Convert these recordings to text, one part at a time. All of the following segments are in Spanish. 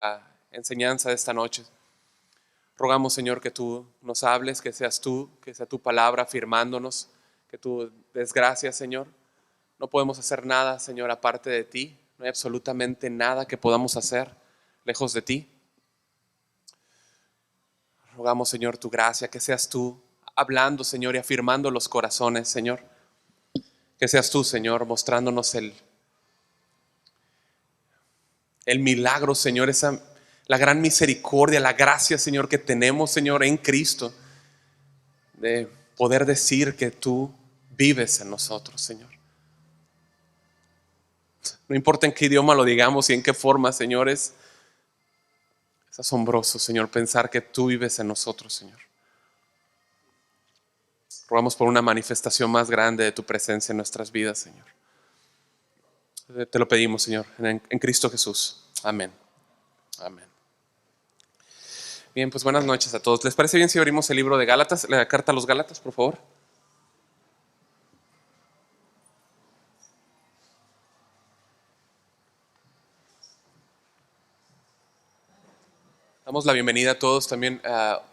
la enseñanza de esta noche. Rogamos, Señor, que tú nos hables, que seas tú, que sea tu palabra afirmándonos, que tú des gracias, Señor. No podemos hacer nada, Señor, aparte de ti. No hay absolutamente nada que podamos hacer lejos de ti. Rogamos, Señor, tu gracia, que seas tú hablando, Señor, y afirmando los corazones, Señor. Que seas tú, Señor, mostrándonos el milagro, Señor, la gran misericordia, la gracia, Señor, que tenemos, Señor, en Cristo, de poder decir que tú vives en nosotros, Señor. No importa en qué idioma lo digamos y en qué forma, Señor, es asombroso, Señor, pensar que tú vives en nosotros, Señor. Rogamos por una manifestación más grande de tu presencia en nuestras vidas, Señor. Te lo pedimos, Señor, en Cristo Jesús. Amén. Amén. Bien, pues buenas noches a todos. ¿Les parece bien si abrimos el libro de Gálatas, la carta a los Gálatas, por favor? Damos la bienvenida a todos. También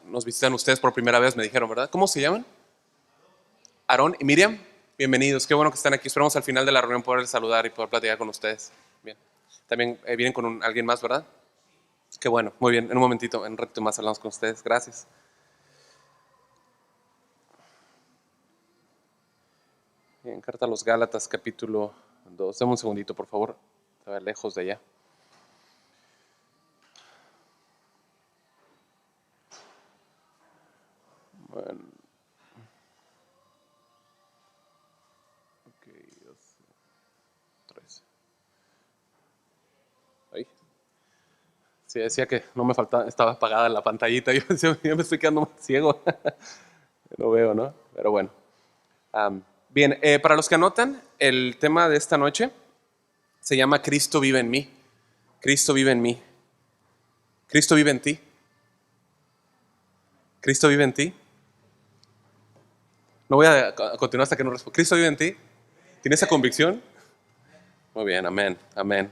nos visitan ustedes por primera vez, me dijeron, ¿verdad? ¿Cómo se llaman? Aarón y Miriam. Bienvenidos. Qué bueno que están aquí. Esperamos al final de la reunión poder saludar y poder platicar con ustedes. Bien. También vienen con alguien más, ¿verdad? Qué bueno. Muy bien. En un momentito, en un ratito más hablamos con ustedes. Gracias. Bien, carta a los Gálatas, capítulo 2. Dame un segundito, por favor. Estaba lejos de allá. Bueno. Ok, 13. Ahí. Sí, decía que no me faltaba, estaba apagada la pantallita. Yo decía, ya me estoy quedando más ciego. Lo veo, ¿no? Pero bueno. Bien, para los que anotan, el tema de esta noche se llama Cristo vive en mí. Cristo vive en mí. Cristo vive en ti. Cristo vive en ti. No voy a continuar hasta que no responda. ¿Cristo vive en ti? ¿Tienes esa convicción? Muy bien, amén, amén,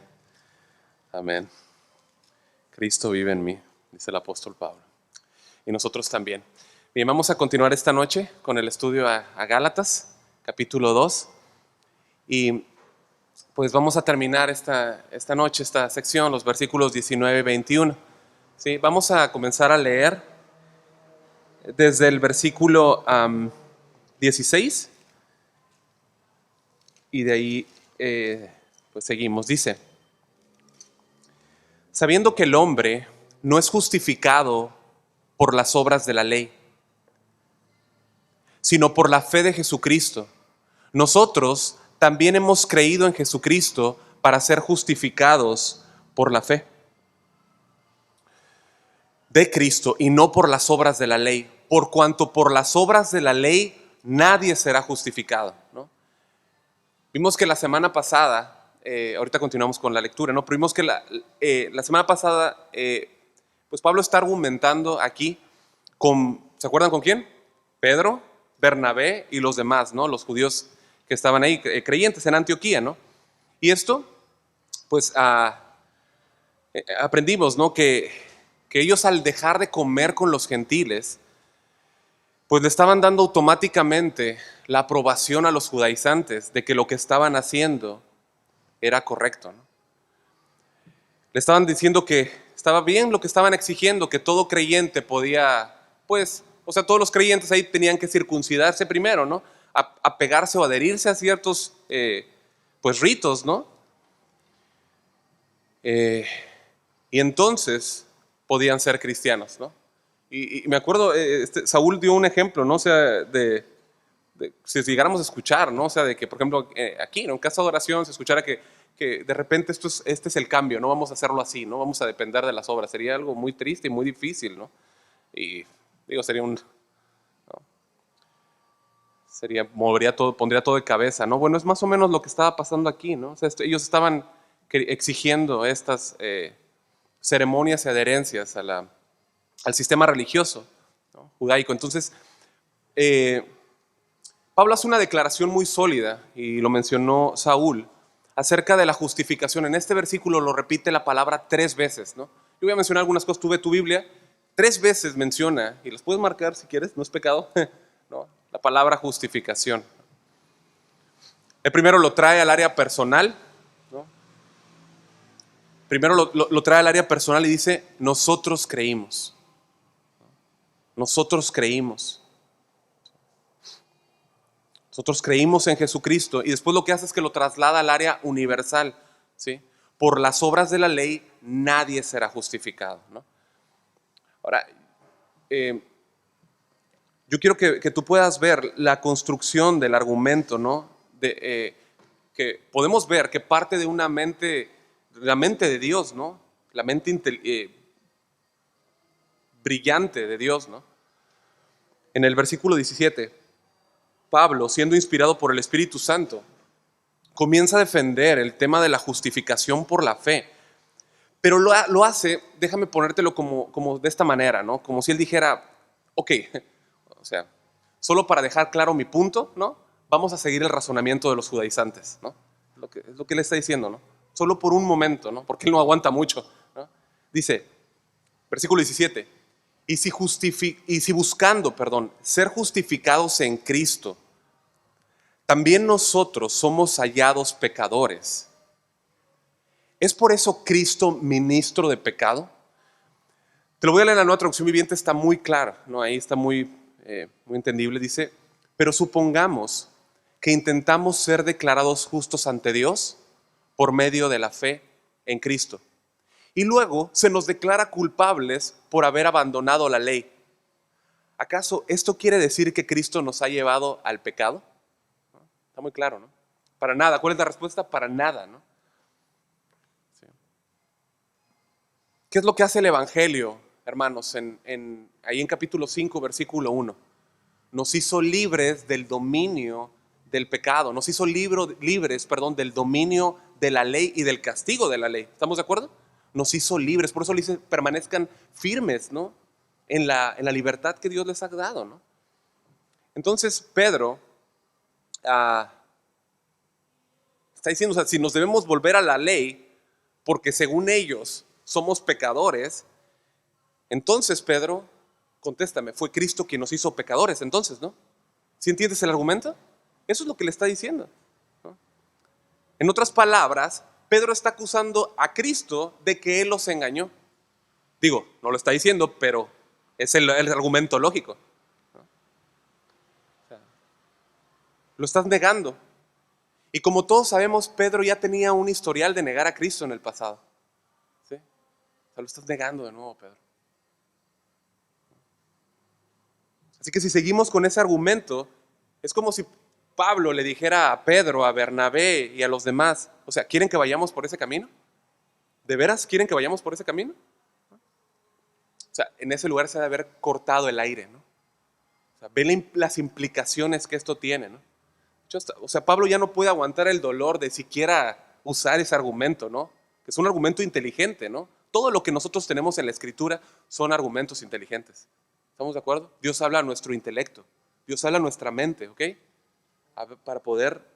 amén. Cristo vive en mí, dice el apóstol Pablo. Y nosotros también. Bien, vamos a continuar esta noche con el estudio a Gálatas, capítulo 2. Y pues vamos a terminar esta noche, esta sección, los versículos 19 y 21. ¿Sí? Vamos a comenzar a leer desde el versículo 16 y de ahí pues seguimos. Dice, sabiendo que el hombre no es justificado por las obras de la ley, sino por la fe de Jesucristo, nosotros también hemos creído en Jesucristo para ser justificados por la fe de Cristo y no por las obras de la ley, por cuanto por las obras de la ley nadie será justificado, ¿no? Vimos que la semana pasada, ahorita continuamos con la lectura, ¿no? Pero vimos que la semana pasada, pues Pablo está argumentando aquí ¿se acuerdan con quién? Pedro, Bernabé y los demás, ¿no? Los judíos que estaban ahí, creyentes en Antioquía, ¿no? Y esto, pues aprendimos, ¿no? Que ellos al dejar de comer con los gentiles, pues le estaban dando automáticamente la aprobación a los judaizantes de que lo que estaban haciendo era correcto, ¿no? Le estaban diciendo que estaba bien lo que estaban exigiendo, que todo creyente podía, pues, o sea, todos los creyentes ahí tenían que circuncidarse primero, ¿no? Apegarse o adherirse a ciertos, pues, ritos, ¿no? Y entonces podían ser cristianos, ¿no? Y me acuerdo, Saúl dio un ejemplo, ¿no? O sea, si llegáramos a escuchar, ¿no? O sea, de que, por ejemplo, aquí, ¿no? En casa de oración se escuchara que de repente este es el cambio, no vamos a hacerlo así, no vamos a depender de las obras. Sería algo muy triste y muy difícil, ¿no? Y digo, pondría todo de cabeza, ¿no? Bueno, es más o menos lo que estaba pasando aquí, ¿no? O sea, ellos estaban exigiendo estas ceremonias y adherencias al sistema religioso, ¿no? Judaico. Entonces, Pablo hace una declaración muy sólida, y lo mencionó Saúl, acerca de la justificación. En este versículo lo repite la palabra 3 veces, ¿no? Yo voy a mencionar algunas cosas. Tú ve tu Biblia, 3 veces menciona, y las puedes marcar si quieres, no es pecado, ¿no? La palabra justificación. El primero lo trae al área personal, ¿no? Primero lo trae al área personal y dice, nosotros creímos. Nosotros creímos. Nosotros creímos en Jesucristo y después lo que hace es que lo traslada al área universal, ¿sí? Por las obras de la ley nadie será justificado, ¿no? Ahora, yo quiero que tú puedas ver la construcción del argumento, ¿no? Que podemos ver que parte de una mente, la mente de Dios, ¿no? La mente brillante de Dios, ¿no? En el versículo 17, Pablo, siendo inspirado por el Espíritu Santo, comienza a defender el tema de la justificación por la fe. Pero lo hace, déjame ponértelo como de esta manera, ¿no? Como si él dijera, ok, o sea, solo para dejar claro mi punto, ¿no? Vamos a seguir el razonamiento de los judaizantes, ¿no? Es lo que él está diciendo, ¿no? Solo por un momento, ¿no? Porque él no aguanta mucho, ¿no? Dice, versículo 17, y si buscando, ser justificados en Cristo, también nosotros somos hallados pecadores. ¿Es por eso Cristo ministro de pecado? Te lo voy a leer en la Nueva Traducción Viviente, está muy clara, ¿no? Ahí está muy entendible. Dice, pero supongamos que intentamos ser declarados justos ante Dios por medio de la fe en Cristo. Y luego se nos declara culpables por haber abandonado la ley. ¿Acaso esto quiere decir que Cristo nos ha llevado al pecado? ¿No? Está muy claro, ¿no? Para nada. ¿Cuál es la respuesta? Para nada, ¿no? Sí. ¿Qué es lo que hace el Evangelio, hermanos? Ahí en capítulo 5, versículo 1. Nos hizo libres del dominio del pecado. Nos hizo libres del dominio de la ley y del castigo de la ley. ¿Estamos de acuerdo? Nos hizo libres. Por eso le dice, permanezcan firmes, ¿no? En la libertad que Dios les ha dado, ¿no? Entonces Pedro está diciendo, o sea, si nos debemos volver a la ley, porque según ellos somos pecadores, entonces Pedro, contéstame, fue Cristo quien nos hizo pecadores, entonces, ¿no? ¿Sí entiendes el argumento? Eso es lo que le está diciendo, ¿no? En otras palabras, Pedro está acusando a Cristo de que Él los engañó. Digo, no lo está diciendo, pero es el argumento lógico, ¿no? O sea, lo estás negando. Y como todos sabemos, Pedro ya tenía un historial de negar a Cristo en el pasado, ¿sí? O sea, lo estás negando de nuevo, Pedro. Así que si seguimos con ese argumento, es como si Pablo le dijera a Pedro, a Bernabé y a los demás, o sea, ¿quieren que vayamos por ese camino? ¿De veras quieren que vayamos por ese camino? O sea, en ese lugar se debe haber cortado el aire, ¿no? O sea, ven las implicaciones que esto tiene, ¿no? O sea, Pablo ya no puede aguantar el dolor de siquiera usar ese argumento, ¿no? Que es un argumento inteligente, ¿no? Todo lo que nosotros tenemos en la Escritura son argumentos inteligentes. ¿Estamos de acuerdo? Dios habla a nuestro intelecto. Dios habla a nuestra mente, ¿ok? Para poder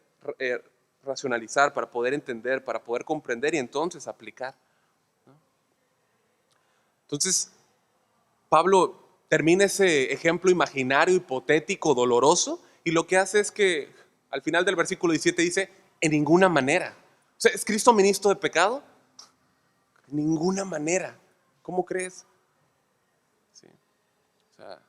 racionalizar, para poder entender, para poder comprender y entonces aplicar, ¿no? Entonces, Pablo termina ese ejemplo imaginario, hipotético, doloroso, y lo que hace es que al final del versículo 17 dice, en ninguna manera. O sea, ¿es Cristo ministro de pecado? En ninguna manera. ¿Cómo crees? Sí. O sea,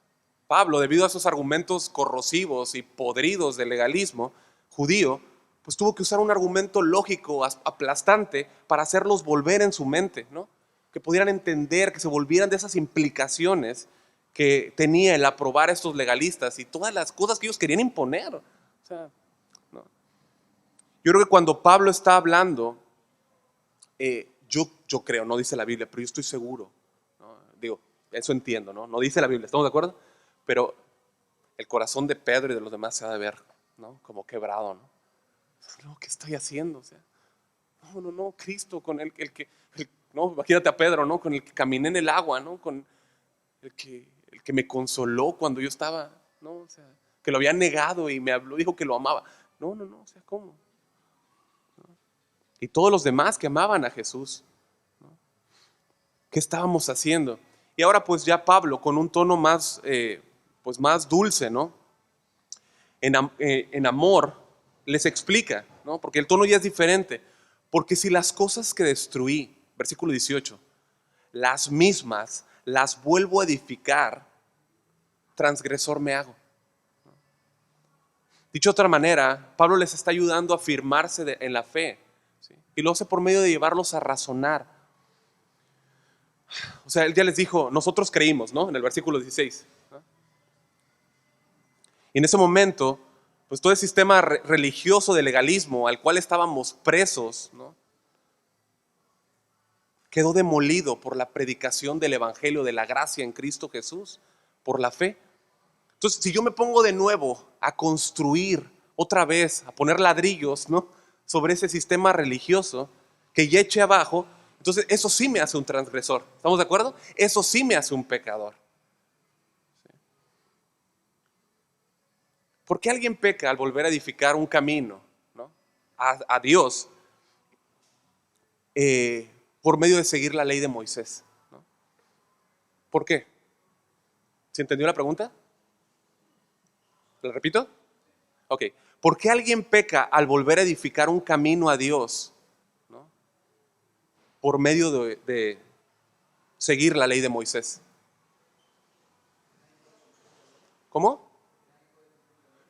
Pablo, debido a esos argumentos corrosivos y podridos del legalismo judío, pues tuvo que usar un argumento lógico, aplastante, para hacerlos volver en su mente, ¿no? Que pudieran entender, que se volvieran de esas implicaciones que tenía el aprobar a estos legalistas y todas las cosas que ellos querían imponer. O sea, ¿no? Yo creo que cuando Pablo está hablando, yo creo, no dice la Biblia, pero yo estoy seguro, ¿no? Digo, eso entiendo, ¿no? No dice la Biblia, ¿estamos de acuerdo? Pero el corazón de Pedro y de los demás se ha de ver, ¿no? Como quebrado, ¿no? No, ¿qué estoy haciendo? O sea, no, Cristo, con no, imagínate a Pedro, ¿no? Con el que caminé en el agua, ¿no? Con el que me consoló cuando yo estaba, ¿no? O sea, que lo había negado y me habló, dijo que lo amaba. No, o sea, ¿cómo? ¿No? Y todos los demás que amaban a Jesús, ¿no? ¿Qué estábamos haciendo? Y ahora pues ya Pablo con un tono más, pues más dulce, ¿no? En amor les explica, ¿no? Porque el tono ya es diferente. Porque si las cosas que destruí, versículo 18, las mismas las vuelvo a edificar, transgresor me hago. Dicho de otra manera, Pablo les está ayudando a afirmarse en la fe, ¿sí? Y lo hace por medio de llevarlos a razonar. O sea, él ya les dijo, nosotros creímos, ¿no? En el versículo 16, ¿no? Y en ese momento, pues todo el sistema religioso de legalismo al cual estábamos presos, ¿no? Quedó demolido por la predicación del evangelio de la gracia en Cristo Jesús, por la fe. Entonces, si yo me pongo de nuevo a construir otra vez, a poner ladrillos, ¿no?, sobre ese sistema religioso que ya eché abajo, entonces eso sí me hace un transgresor. ¿Estamos de acuerdo? Eso sí me hace un pecador. ¿Por qué alguien peca al volver a edificar un camino, ¿no?, a Dios por medio de seguir la ley de Moisés, ¿no? ¿Por qué? ¿Se entendió la pregunta? ¿La repito? Ok. ¿Por qué alguien peca al volver a edificar un camino a Dios, ¿no?, por medio de seguir la ley de Moisés? ¿Cómo?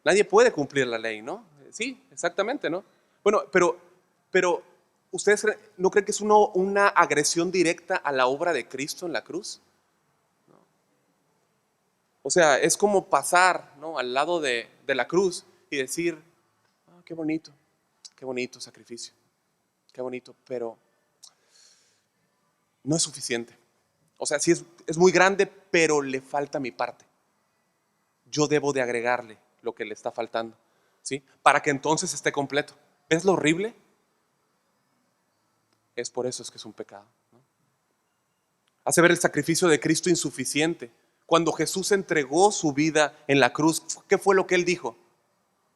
Nadie puede cumplir la ley, ¿no? Sí, exactamente, ¿no? Bueno, pero ¿ustedes no creen que es una agresión directa a la obra de Cristo en la cruz? O sea, es como pasar, ¿no?, al lado de la cruz y decir, oh, qué bonito sacrificio, qué bonito, pero no es suficiente. O sea, sí es muy grande, pero le falta mi parte. Yo debo de agregarle lo que le está faltando, ¿sí?, para que entonces esté completo. ¿Ves lo horrible? Es por eso es que es un pecado, ¿no? Hace ver el sacrificio de Cristo insuficiente. Cuando Jesús entregó su vida en la cruz, ¿qué fue lo que él dijo?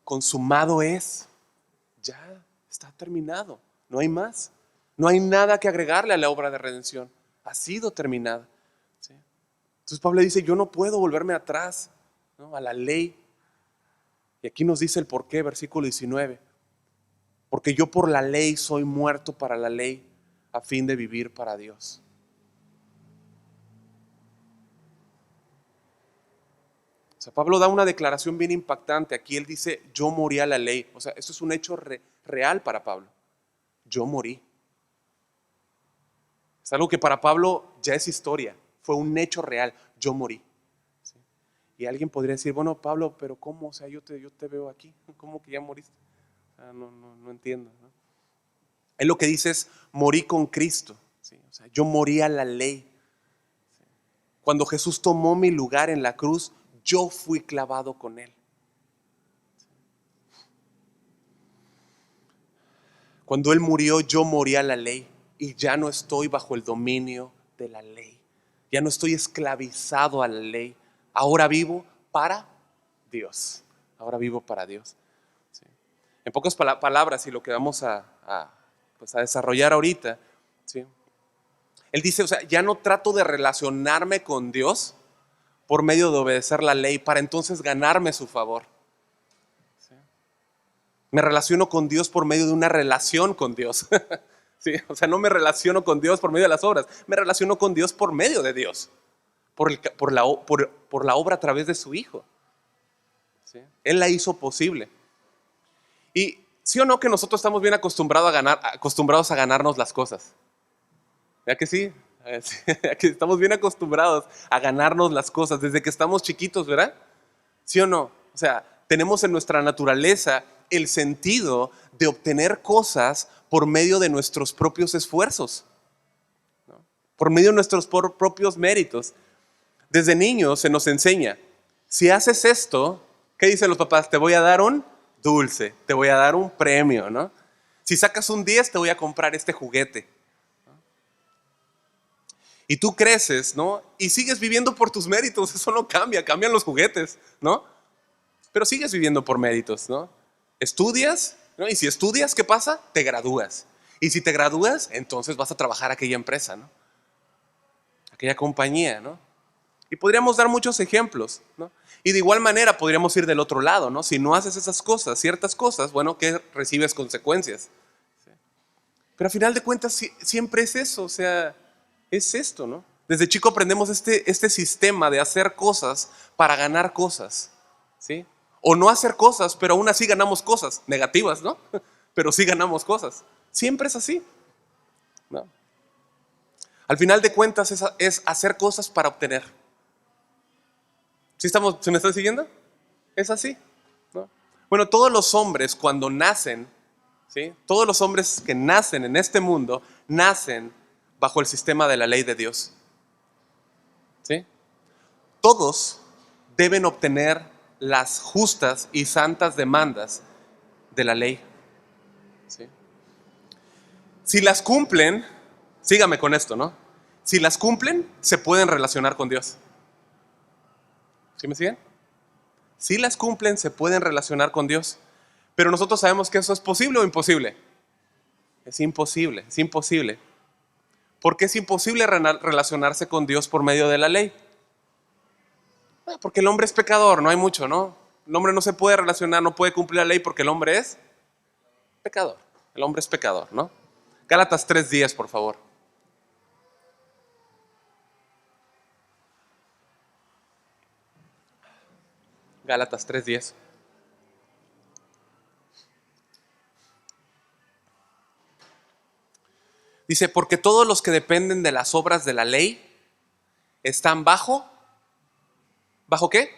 Consumado es. Ya está terminado. No hay más. No hay nada que agregarle a la obra de redención. Ha sido terminada, ¿sí? Entonces Pablo dice, yo no puedo volverme atrás, ¿no?, a la ley. Y aquí nos dice el por qué, versículo 19. Porque yo por la ley soy muerto para la ley, a fin de vivir para Dios. O sea, Pablo da una declaración bien impactante. Aquí él dice, yo morí a la ley. O sea, eso es un hecho real para Pablo. Yo morí. Es algo que para Pablo ya es historia. Fue un hecho real. Yo morí. ¿Sí? Y alguien podría decir, bueno, Pablo, pero ¿cómo? O sea, yo te veo aquí. ¿Cómo que ya moriste? O sea, no entiendo, ¿no? Él lo que dice es, morí con Cristo. ¿Sí? O sea, yo morí a la ley. ¿Sí? Cuando Jesús tomó mi lugar en la cruz, yo fui clavado con él. Cuando él murió, yo morí a la ley y ya no estoy bajo el dominio de la ley. Ya no estoy esclavizado a la ley. Ahora vivo para Dios. Ahora vivo para Dios. ¿Sí? En pocas palabras, y lo que vamos pues a desarrollar ahorita, ¿sí?, él dice, o sea, ya no trato de relacionarme con Dios por medio de obedecer la ley para entonces ganarme su favor. ¿Sí? Me relaciono con Dios por medio de una relación con Dios. ¿Sí? O sea, no me relaciono con Dios por medio de las obras, me relaciono con Dios por medio de Dios, por la obra a través de su Hijo. ¿Sí? Él la hizo posible. Y sí o no que nosotros estamos bien acostumbrados a ganarnos las cosas. ¿Ya que sí? Que estamos bien acostumbrados a ganarnos las cosas desde que estamos chiquitos, ¿verdad? ¿Sí o no? O sea, tenemos en nuestra naturaleza el sentido de obtener cosas por medio de nuestros propios esfuerzos, ¿no?, por medio de nuestros propios méritos. Desde niños se nos enseña, si haces esto, ¿qué dicen los papás? Te voy a dar un dulce, te voy a dar un premio, ¿no? Si sacas un 10, te voy a comprar este juguete. Y tú creces, ¿no?, y sigues viviendo por tus méritos. Eso no cambia, cambian los juguetes, ¿no? Pero sigues viviendo por méritos, ¿no? Estudias, ¿no? Y si estudias, ¿qué pasa? Te gradúas. Y si te gradúas, entonces vas a trabajar a aquella empresa, ¿no? aquella compañía, ¿no? Y podríamos dar muchos ejemplos, ¿no? Y de igual manera podríamos ir del otro lado, ¿no? Si no haces esas cosas, ciertas cosas, bueno, que recibes consecuencias. Pero al final de cuentas siempre es eso, o sea, es esto, ¿no? Desde chico aprendemos este sistema de hacer cosas para ganar cosas, ¿sí? O no hacer cosas, pero aún así ganamos cosas negativas, ¿no? Pero sí ganamos cosas. Siempre es así, ¿no? Al final de cuentas es hacer cosas para obtener. ¿Se me están siguiendo? Es así, ¿no? Bueno, todos los hombres cuando nacen, ¿sí? Todos los hombres que nacen en este mundo, nacen bajo el sistema de la ley de Dios, ¿sí? Todos deben obtener las justas y santas demandas de la ley, ¿sí? Si las cumplen, sígame con esto, ¿no? Si las cumplen, se pueden relacionar con Dios. ¿Sí me siguen? Si las cumplen, se pueden relacionar con Dios. Pero nosotros sabemos que eso es posible o imposible. Es imposible, es imposible. ¿Por qué es imposible relacionarse con Dios por medio de la ley? Porque el hombre es pecador, no hay mucho, ¿no? El hombre no se puede relacionar, no puede cumplir la ley porque el hombre es pecador. El hombre es pecador, ¿no? Gálatas 3:10, por favor. Gálatas 3:10. Dice, porque todos los que dependen de las obras de la ley están ¿bajo qué?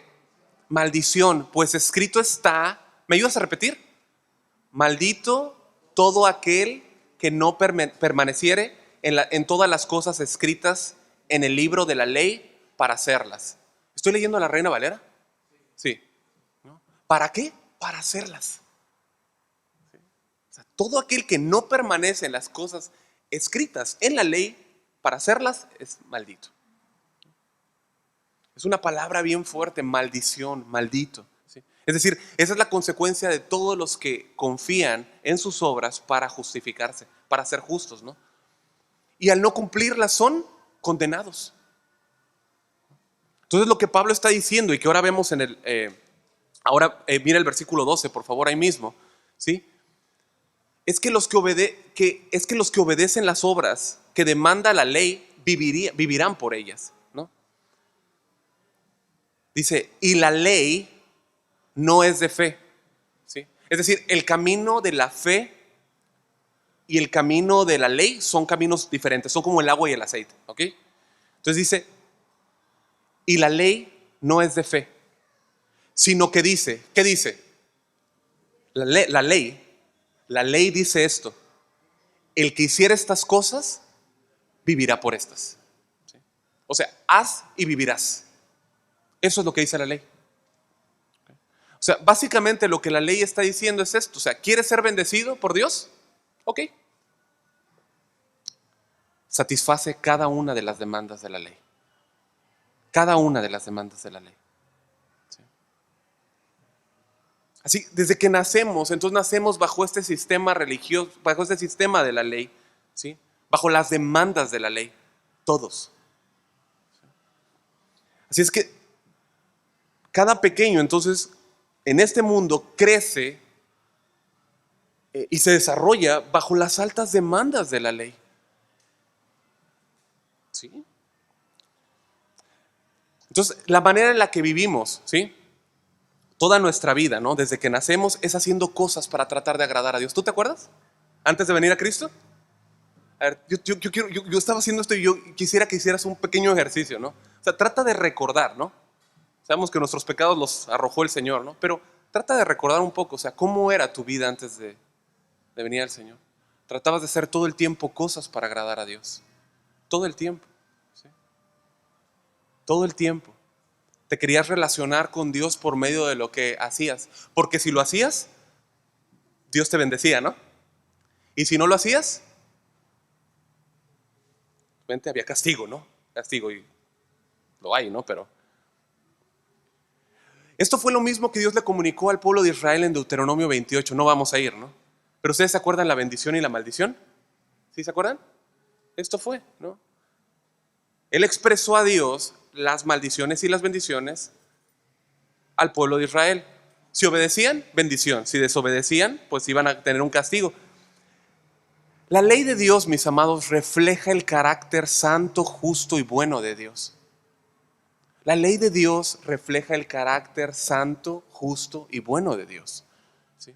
Maldición, pues escrito está, ¿me ayudas a repetir? Maldito todo aquel que no permaneciere en todas las cosas escritas en el libro de la ley para hacerlas. ¿Estoy leyendo a la Reina Valera? Sí. ¿No? ¿Para qué? Para hacerlas. ¿Sí? O sea, todo aquel que no permanece en las cosas escritas en la ley para hacerlas es maldito. Es una palabra bien fuerte, maldición, maldito. ¿Sí? Es decir, esa es la consecuencia de todos los que confían en sus obras para justificarse, para ser justos, ¿no? Y al no cumplirlas son condenados. Entonces lo que Pablo está diciendo y que ahora vemos en mira el versículo 12, por favor, ahí mismo, ¿sí? Es que los que obedecen las obras que demanda la ley vivirán por ellas, ¿no? Dice, y la ley no es de fe, ¿sí? Es decir, el camino de la fe y el camino de la ley son caminos diferentes, son como el agua y el aceite, ¿ok? Entonces dice, y la ley no es de fe, sino que dice, ¿qué dice? La ley dice esto, el que hiciera estas cosas vivirá por estas, ¿sí? O sea, haz y vivirás. Eso es lo que dice la ley. O sea, básicamente lo que la ley está diciendo es esto. O sea, ¿quieres ser bendecido por Dios? Ok. Satisface cada una de las demandas de la ley. Cada una de las demandas de la ley. ¿Sí? Así, desde que nacemos, entonces nacemos bajo este sistema religioso, bajo este sistema de la ley, ¿sí? Bajo las demandas de la ley. Todos. Así es que cada pequeño, entonces, en este mundo crece y se desarrolla bajo las altas demandas de la ley. ¿Sí? Entonces, la manera en la que vivimos, ¿sí? Toda nuestra vida, ¿no? Desde que nacemos es haciendo cosas para tratar de agradar a Dios. ¿Tú te acuerdas? Antes de venir a Cristo. A ver, yo estaba haciendo esto y yo quisiera que hicieras un pequeño ejercicio, ¿no? O sea, trata de recordar, ¿no? Sabemos que nuestros pecados los arrojó el Señor, ¿no? Pero trata de recordar un poco, o sea, ¿cómo era tu vida antes de venir al Señor? Tratabas de hacer todo el tiempo cosas para agradar a Dios. Todo el tiempo. ¿Sí? Todo el tiempo. Te querías relacionar con Dios por medio de lo que hacías. Porque si lo hacías, Dios te bendecía, ¿no? Y si no lo hacías, había castigo, ¿no? Castigo, y lo hay, ¿no? Pero esto fue lo mismo que Dios le comunicó al pueblo de Israel en Deuteronomio 28. No vamos a ir, ¿no? Pero ustedes se acuerdan la bendición y la maldición. ¿Sí se acuerdan? Esto fue, ¿no? Él expresó a Dios las maldiciones y las bendiciones al pueblo de Israel. Si obedecían, bendición. Si desobedecían, pues iban a tener un castigo. La ley de Dios, mis amados, refleja el carácter santo, justo y bueno de Dios. La ley de Dios refleja el carácter santo, justo y bueno de Dios. ¿Sí?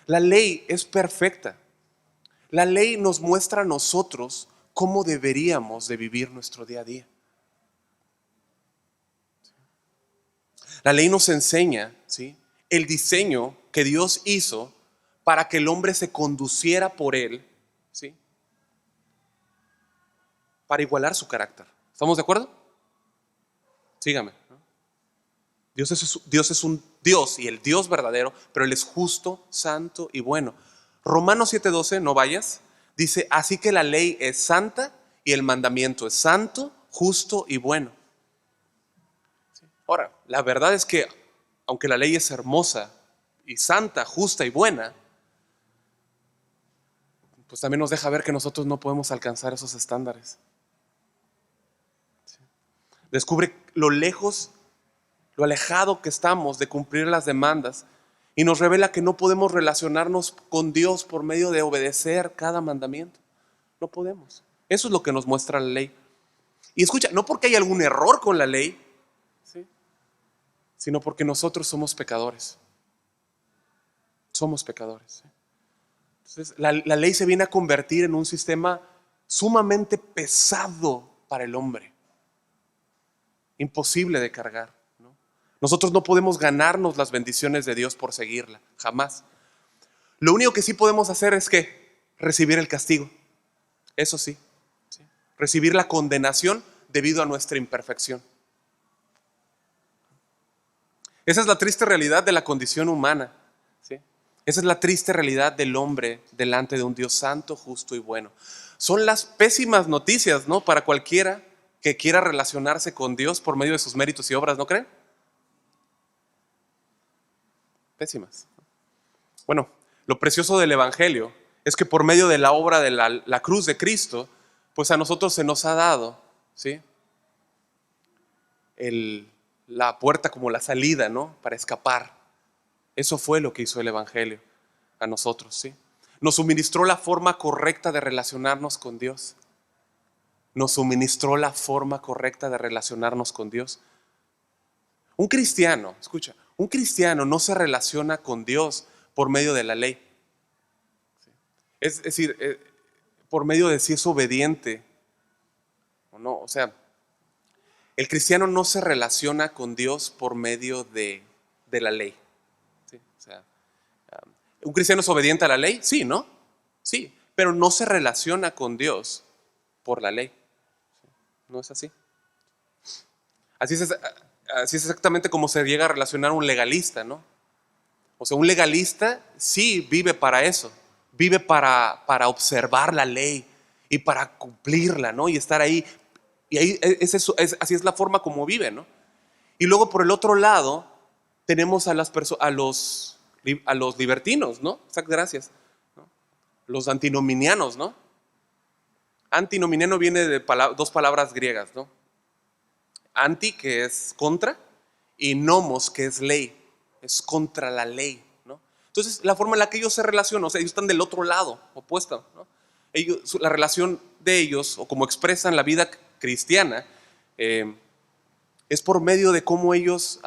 La ley es perfecta. La ley nos muestra a nosotros cómo deberíamos de vivir nuestro día a día. La ley nos enseña, ¿sí?, el diseño que Dios hizo para que el hombre se conduciera por él, ¿sí?, para igualar su carácter. ¿Estamos de acuerdo? Sígame. Dios es un Dios y el Dios verdadero, pero Él es justo, santo y bueno. Romanos 7:12, no vayas, dice, así que la ley es santa y el mandamiento es santo, justo y bueno. Ahora, la verdad es que aunque la ley es hermosa y santa, justa y buena, pues también nos deja ver que nosotros no podemos alcanzar esos estándares. Descubre lo lejos, lo alejado que estamos de cumplir las demandas y nos revela que no podemos relacionarnos con Dios por medio de obedecer cada mandamiento. No podemos. Eso es lo que nos muestra la ley. Y escucha, no porque hay algún error con la ley, ¿sí?, sino porque nosotros somos pecadores. Somos pecadores. Entonces, la ley se viene a convertir en un sistema sumamente pesado para el hombre. Imposible de cargar, ¿no? Nosotros no podemos ganarnos las bendiciones de Dios por seguirla, jamás. Lo único que sí podemos hacer es que recibir el castigo. Eso sí, ¿sí?, recibir la condenación debido a nuestra imperfección. Esa es la triste realidad de la condición humana, ¿sí? Esa es la triste realidad del hombre delante de un Dios santo, justo y bueno. Son las pésimas noticias, ¿no?, para cualquiera que quiera relacionarse con Dios por medio de sus méritos y obras, ¿no creen? Pésimas. Bueno, lo precioso del Evangelio es que por medio de la obra de la cruz de Cristo, pues a nosotros se nos ha dado, ¿sí?, la puerta como la salida, ¿no?, para escapar. Eso fue lo que hizo el Evangelio a nosotros, ¿sí? Nos suministró la forma correcta de relacionarnos con Dios. Nos suministró la forma correcta de relacionarnos con Dios. Un cristiano, escucha, un cristiano no se relaciona con Dios por medio de la ley. Es decir, por medio de si es obediente o no. O sea, el cristiano no se relaciona con Dios por medio de la ley. ¿Sí? O sea, ¿un cristiano es obediente a la ley? Sí, ¿no? Sí, pero no se relaciona con Dios por la ley. No es así. Así es exactamente como se llega a relacionar un legalista, ¿no? O sea, un legalista sí vive para eso, vive para observar la ley y para cumplirla, ¿no? Y estar ahí. Y ahí así es la forma como vive, ¿no? Y luego por el otro lado tenemos a los libertinos, ¿no? Gracias. ¿No? Los antinominianos, ¿no? Antinominiano viene de dos palabras griegas, ¿no? Anti, que es contra, y nomos, que es ley, es contra la ley, ¿no? Entonces, la forma en la que ellos se relacionan, o sea, ellos están del otro lado, opuesto, ¿no? La relación de ellos, o como expresan la vida cristiana, es por medio de cómo ellos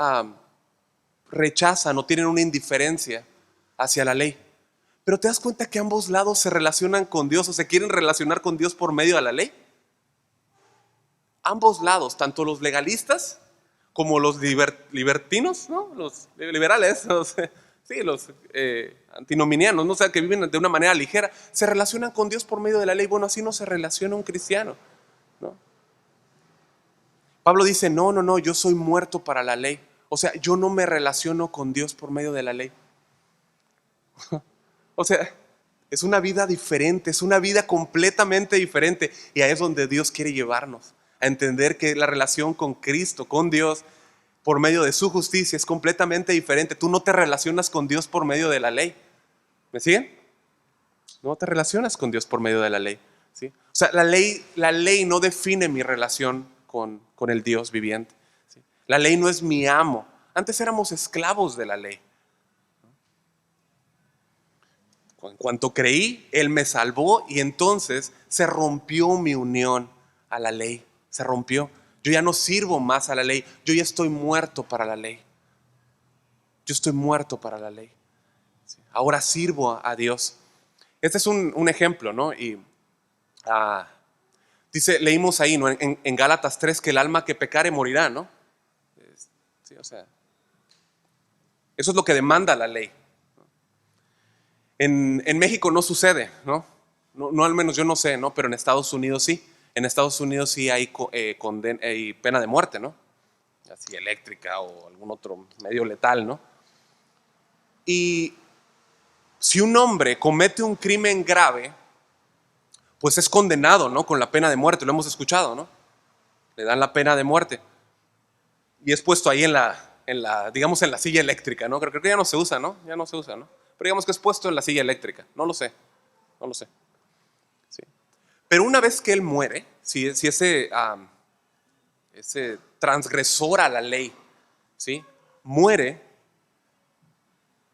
rechazan o tienen una indiferencia hacia la ley. Pero te das cuenta que ambos lados se relacionan con Dios o se quieren relacionar con Dios por medio de la ley. Ambos lados, tanto los legalistas como los libertinos, ¿no? Los liberales, los antinominianos, ¿no? O sea, que viven de una manera ligera, se relacionan con Dios por medio de la ley. Bueno, así no se relaciona un cristiano, ¿no? Pablo dice, no, yo soy muerto para la ley. O sea, yo no me relaciono con Dios por medio de la ley. O sea, es una vida diferente, es una vida completamente diferente. Y ahí es donde Dios quiere llevarnos, a entender que la relación con Cristo, con Dios, por medio de su justicia es completamente diferente. Tú no te relacionas con Dios por medio de la ley. ¿Me siguen? No te relacionas con Dios por medio de la ley, ¿sí? O sea, la ley no define mi relación con el Dios viviente. ¿Sí? La ley no es mi amo. Antes éramos esclavos de la ley. En cuanto creí, Él me salvó y entonces se rompió mi unión a la ley. Se rompió. Yo ya no sirvo más a la ley. Yo ya estoy muerto para la ley. Yo estoy muerto para la ley. Ahora sirvo a Dios. Este es un ejemplo, ¿no? Y leímos ahí, ¿no? En Gálatas 3 que el alma que pecare morirá, ¿no? Sí, o sea, eso es lo que demanda la ley. En México no sucede, ¿no? No, al menos yo no sé, ¿no? Pero en Estados Unidos sí. En Estados Unidos sí hay pena de muerte, ¿no? Así eléctrica o algún otro medio letal, ¿no? Y si un hombre comete un crimen grave, pues es condenado, ¿no? Con la pena de muerte, lo hemos escuchado, ¿no? Le dan la pena de muerte. Y es puesto ahí digamos en la silla eléctrica, ¿no? Creo que ya no se usa, ¿no? Ya no se usa, ¿no? Pero digamos que es puesto en la silla eléctrica. No lo sé. Sí. Pero una vez que él muere, si ese transgresor a la ley, ¿sí? Muere,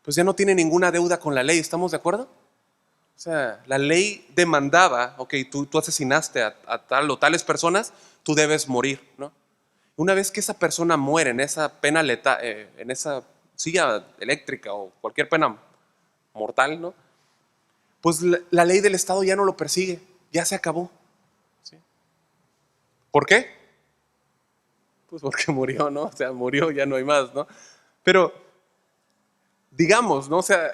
pues ya no tiene ninguna deuda con la ley. ¿Estamos de acuerdo? O sea, la ley demandaba, ok, tú asesinaste a tal o tales personas, tú debes morir, ¿no? Una vez que esa persona muere en esa pena letal, en esa silla eléctrica o cualquier pena mortal, ¿no? Pues la ley del Estado ya no lo persigue, ya se acabó. ¿Sí? ¿Por qué? Pues porque murió, ¿no? O sea, murió, ya no hay más, ¿no? Pero, digamos, ¿no? O sea,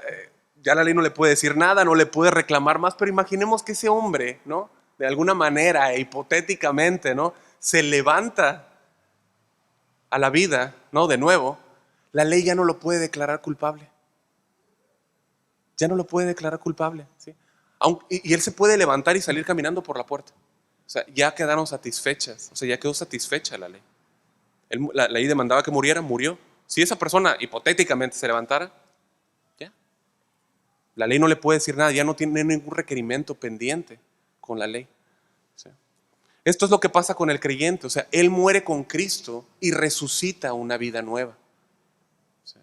ya la ley no le puede decir nada, no le puede reclamar más, pero imaginemos que ese hombre, ¿no? De alguna manera, hipotéticamente, ¿no? Se levanta a la vida, ¿no? De nuevo, la ley ya no lo puede declarar culpable. Ya no lo puede declarar culpable, ¿sí? Y él se puede levantar y salir caminando por la puerta. O sea, ya quedaron satisfechas, o sea, ya quedó satisfecha la ley. La ley demandaba que muriera, murió. Si esa persona hipotéticamente se levantara, ya. La ley no le puede decir nada, ya no tiene ningún requerimiento pendiente con la ley. ¿Sí? Esto es lo que pasa con el creyente, o sea, él muere con Cristo y resucita una vida nueva. ¿Sí?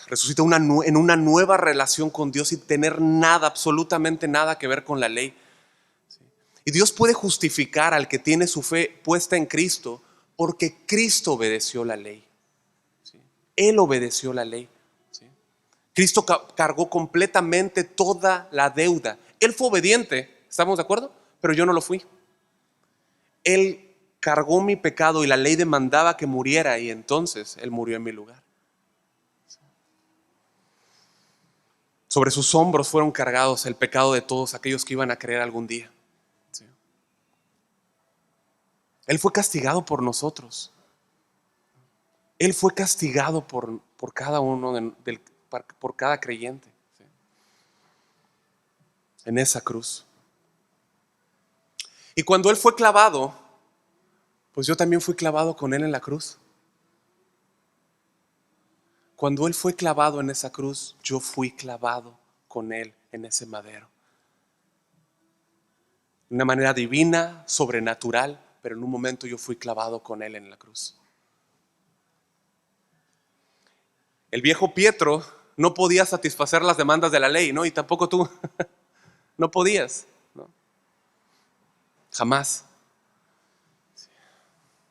Resucita en una nueva relación con Dios sin tener nada, absolutamente nada que ver con la ley. ¿Sí? Y Dios puede justificar al que tiene su fe puesta en Cristo porque Cristo obedeció la ley. ¿Sí? Él obedeció la ley. ¿Sí? Cristo cargó completamente toda la deuda. Él fue obediente, ¿estamos de acuerdo? Pero yo no lo fui. Él cargó mi pecado y la ley demandaba que muriera y entonces Él murió en mi lugar. Sobre sus hombros fueron cargados el pecado de todos aquellos que iban a creer algún día. ¿Sí? Él fue castigado por nosotros. Él fue castigado por cada uno, por cada creyente. ¿Sí? En esa cruz. Y cuando Él fue clavado, pues yo también fui clavado con Él en la cruz. Cuando Él fue clavado en esa cruz, yo fui clavado con Él en ese madero. De una manera divina, sobrenatural, pero en un momento yo fui clavado con Él en la cruz. El viejo Pietro no podía satisfacer las demandas de la ley, ¿no? Y tampoco tú. No podías, ¿no? Jamás.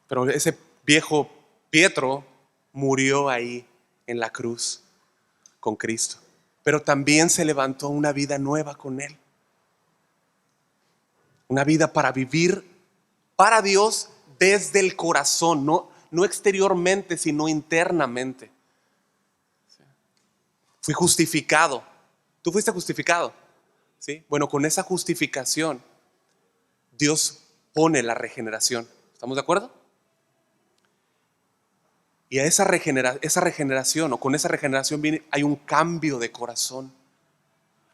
Pero ese viejo Pietro murió ahí en la cruz con Cristo. Pero también se levantó una vida nueva con Él. Una vida para vivir para Dios desde el corazón, no exteriormente, sino internamente. Fui justificado. ¿Tú fuiste justificado? ¿Sí? Bueno, con esa justificación, Dios pone la regeneración. ¿Estamos de acuerdo? Y a esa regeneración, o con esa regeneración hay un cambio de corazón.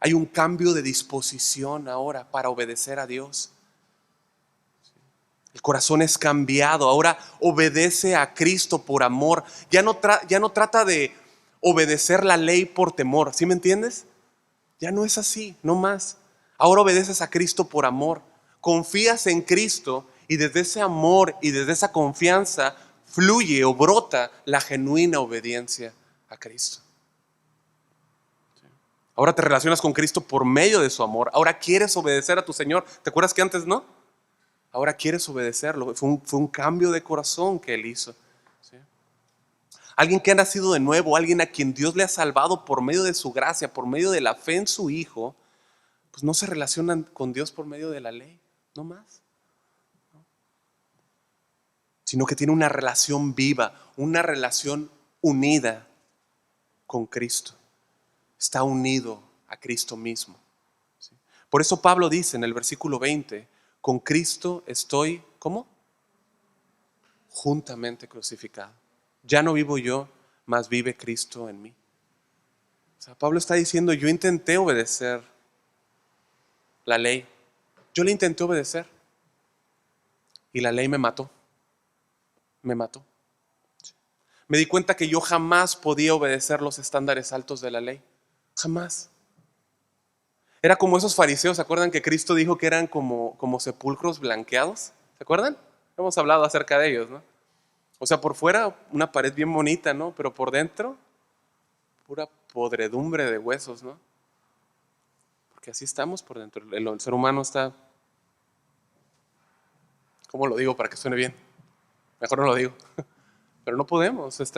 Hay un cambio de disposición ahora para obedecer a Dios. El corazón es cambiado, ahora obedece a Cristo por amor. Ya no trata de obedecer la ley por temor, ¿sí me entiendes? Ya no es así, no más. Ahora obedeces a Cristo por amor. Confías en Cristo Y desde ese amor y desde esa confianza fluye o brota la genuina obediencia a Cristo. Ahora te relacionas con Cristo por medio de su amor. Ahora quieres obedecer a tu Señor. ¿Te acuerdas que antes no? Ahora quieres obedecerlo. Fue un cambio de corazón que Él hizo. ¿Sí? Alguien que ha nacido de nuevo, alguien a quien Dios le ha salvado por medio de su gracia, por medio de la fe en su Hijo, pues no se relacionan con Dios por medio de la ley, no más. Sino que tiene una relación viva, una relación unida con Cristo. Está unido a Cristo mismo. ¿Sí? Por eso Pablo dice en el versículo 20, con Cristo estoy, ¿cómo? Juntamente crucificado. Ya no vivo yo, mas vive Cristo en mí. O sea, Pablo está diciendo, yo intenté obedecer la ley. Yo le intenté obedecer. Y la ley me mató. Me mató. Me di cuenta que yo jamás podía obedecer los estándares altos de la ley. Jamás. Era como esos fariseos, ¿se acuerdan que Cristo dijo que eran como sepulcros blanqueados? ¿Se acuerdan? Hemos hablado acerca de ellos, ¿no? O sea, por fuera una pared bien bonita, ¿no? Pero por dentro, pura podredumbre de huesos, ¿no? Porque así estamos por dentro. El ser humano está... ¿Cómo lo digo para que suene bien? Mejor no lo digo. Pero no podemos. Es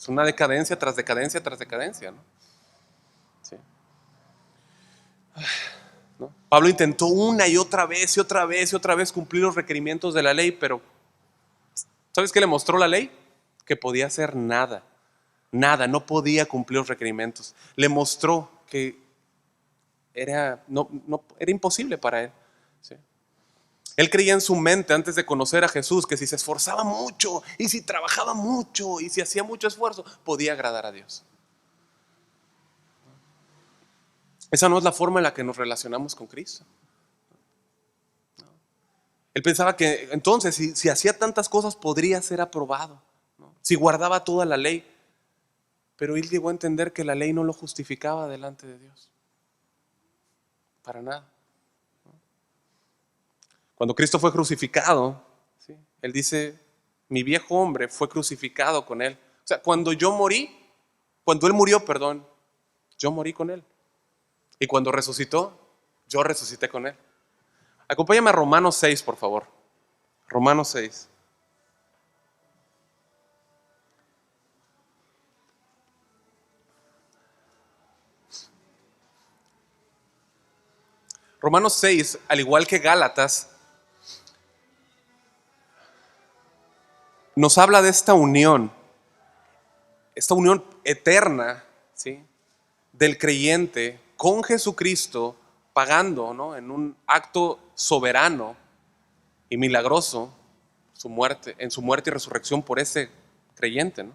una decadencia tras decadencia tras decadencia, ¿no? Sí. ¿No? Pablo intentó una y otra vez y otra vez y otra vez cumplir los requerimientos de la ley, pero ¿sabes qué le mostró la ley? Que podía hacer nada. Nada, no podía cumplir los requerimientos. Le mostró que era imposible para él. ¿Sí? Él creía en su mente antes de conocer a Jesús que si se esforzaba mucho y si trabajaba mucho y si hacía mucho esfuerzo, podía agradar a Dios. Esa no es la forma en la que nos relacionamos con Cristo. Él pensaba que entonces si hacía tantas cosas podría ser aprobado, ¿no? Si guardaba toda la ley. Pero él llegó a entender que la ley no lo justificaba delante de Dios. Para nada. Cuando Cristo fue crucificado, ¿sí? Él dice, mi viejo hombre fue crucificado con él. O sea, cuando él murió, perdón, yo morí con él. Y cuando resucitó, yo resucité con él. Acompáñame a Romanos 6, por favor. Romanos 6. Romanos 6, al igual que Gálatas, nos habla de esta unión eterna, ¿sí? Del creyente con Jesucristo pagando, ¿no? En un acto soberano y milagroso en su muerte y resurrección por ese creyente, ¿no?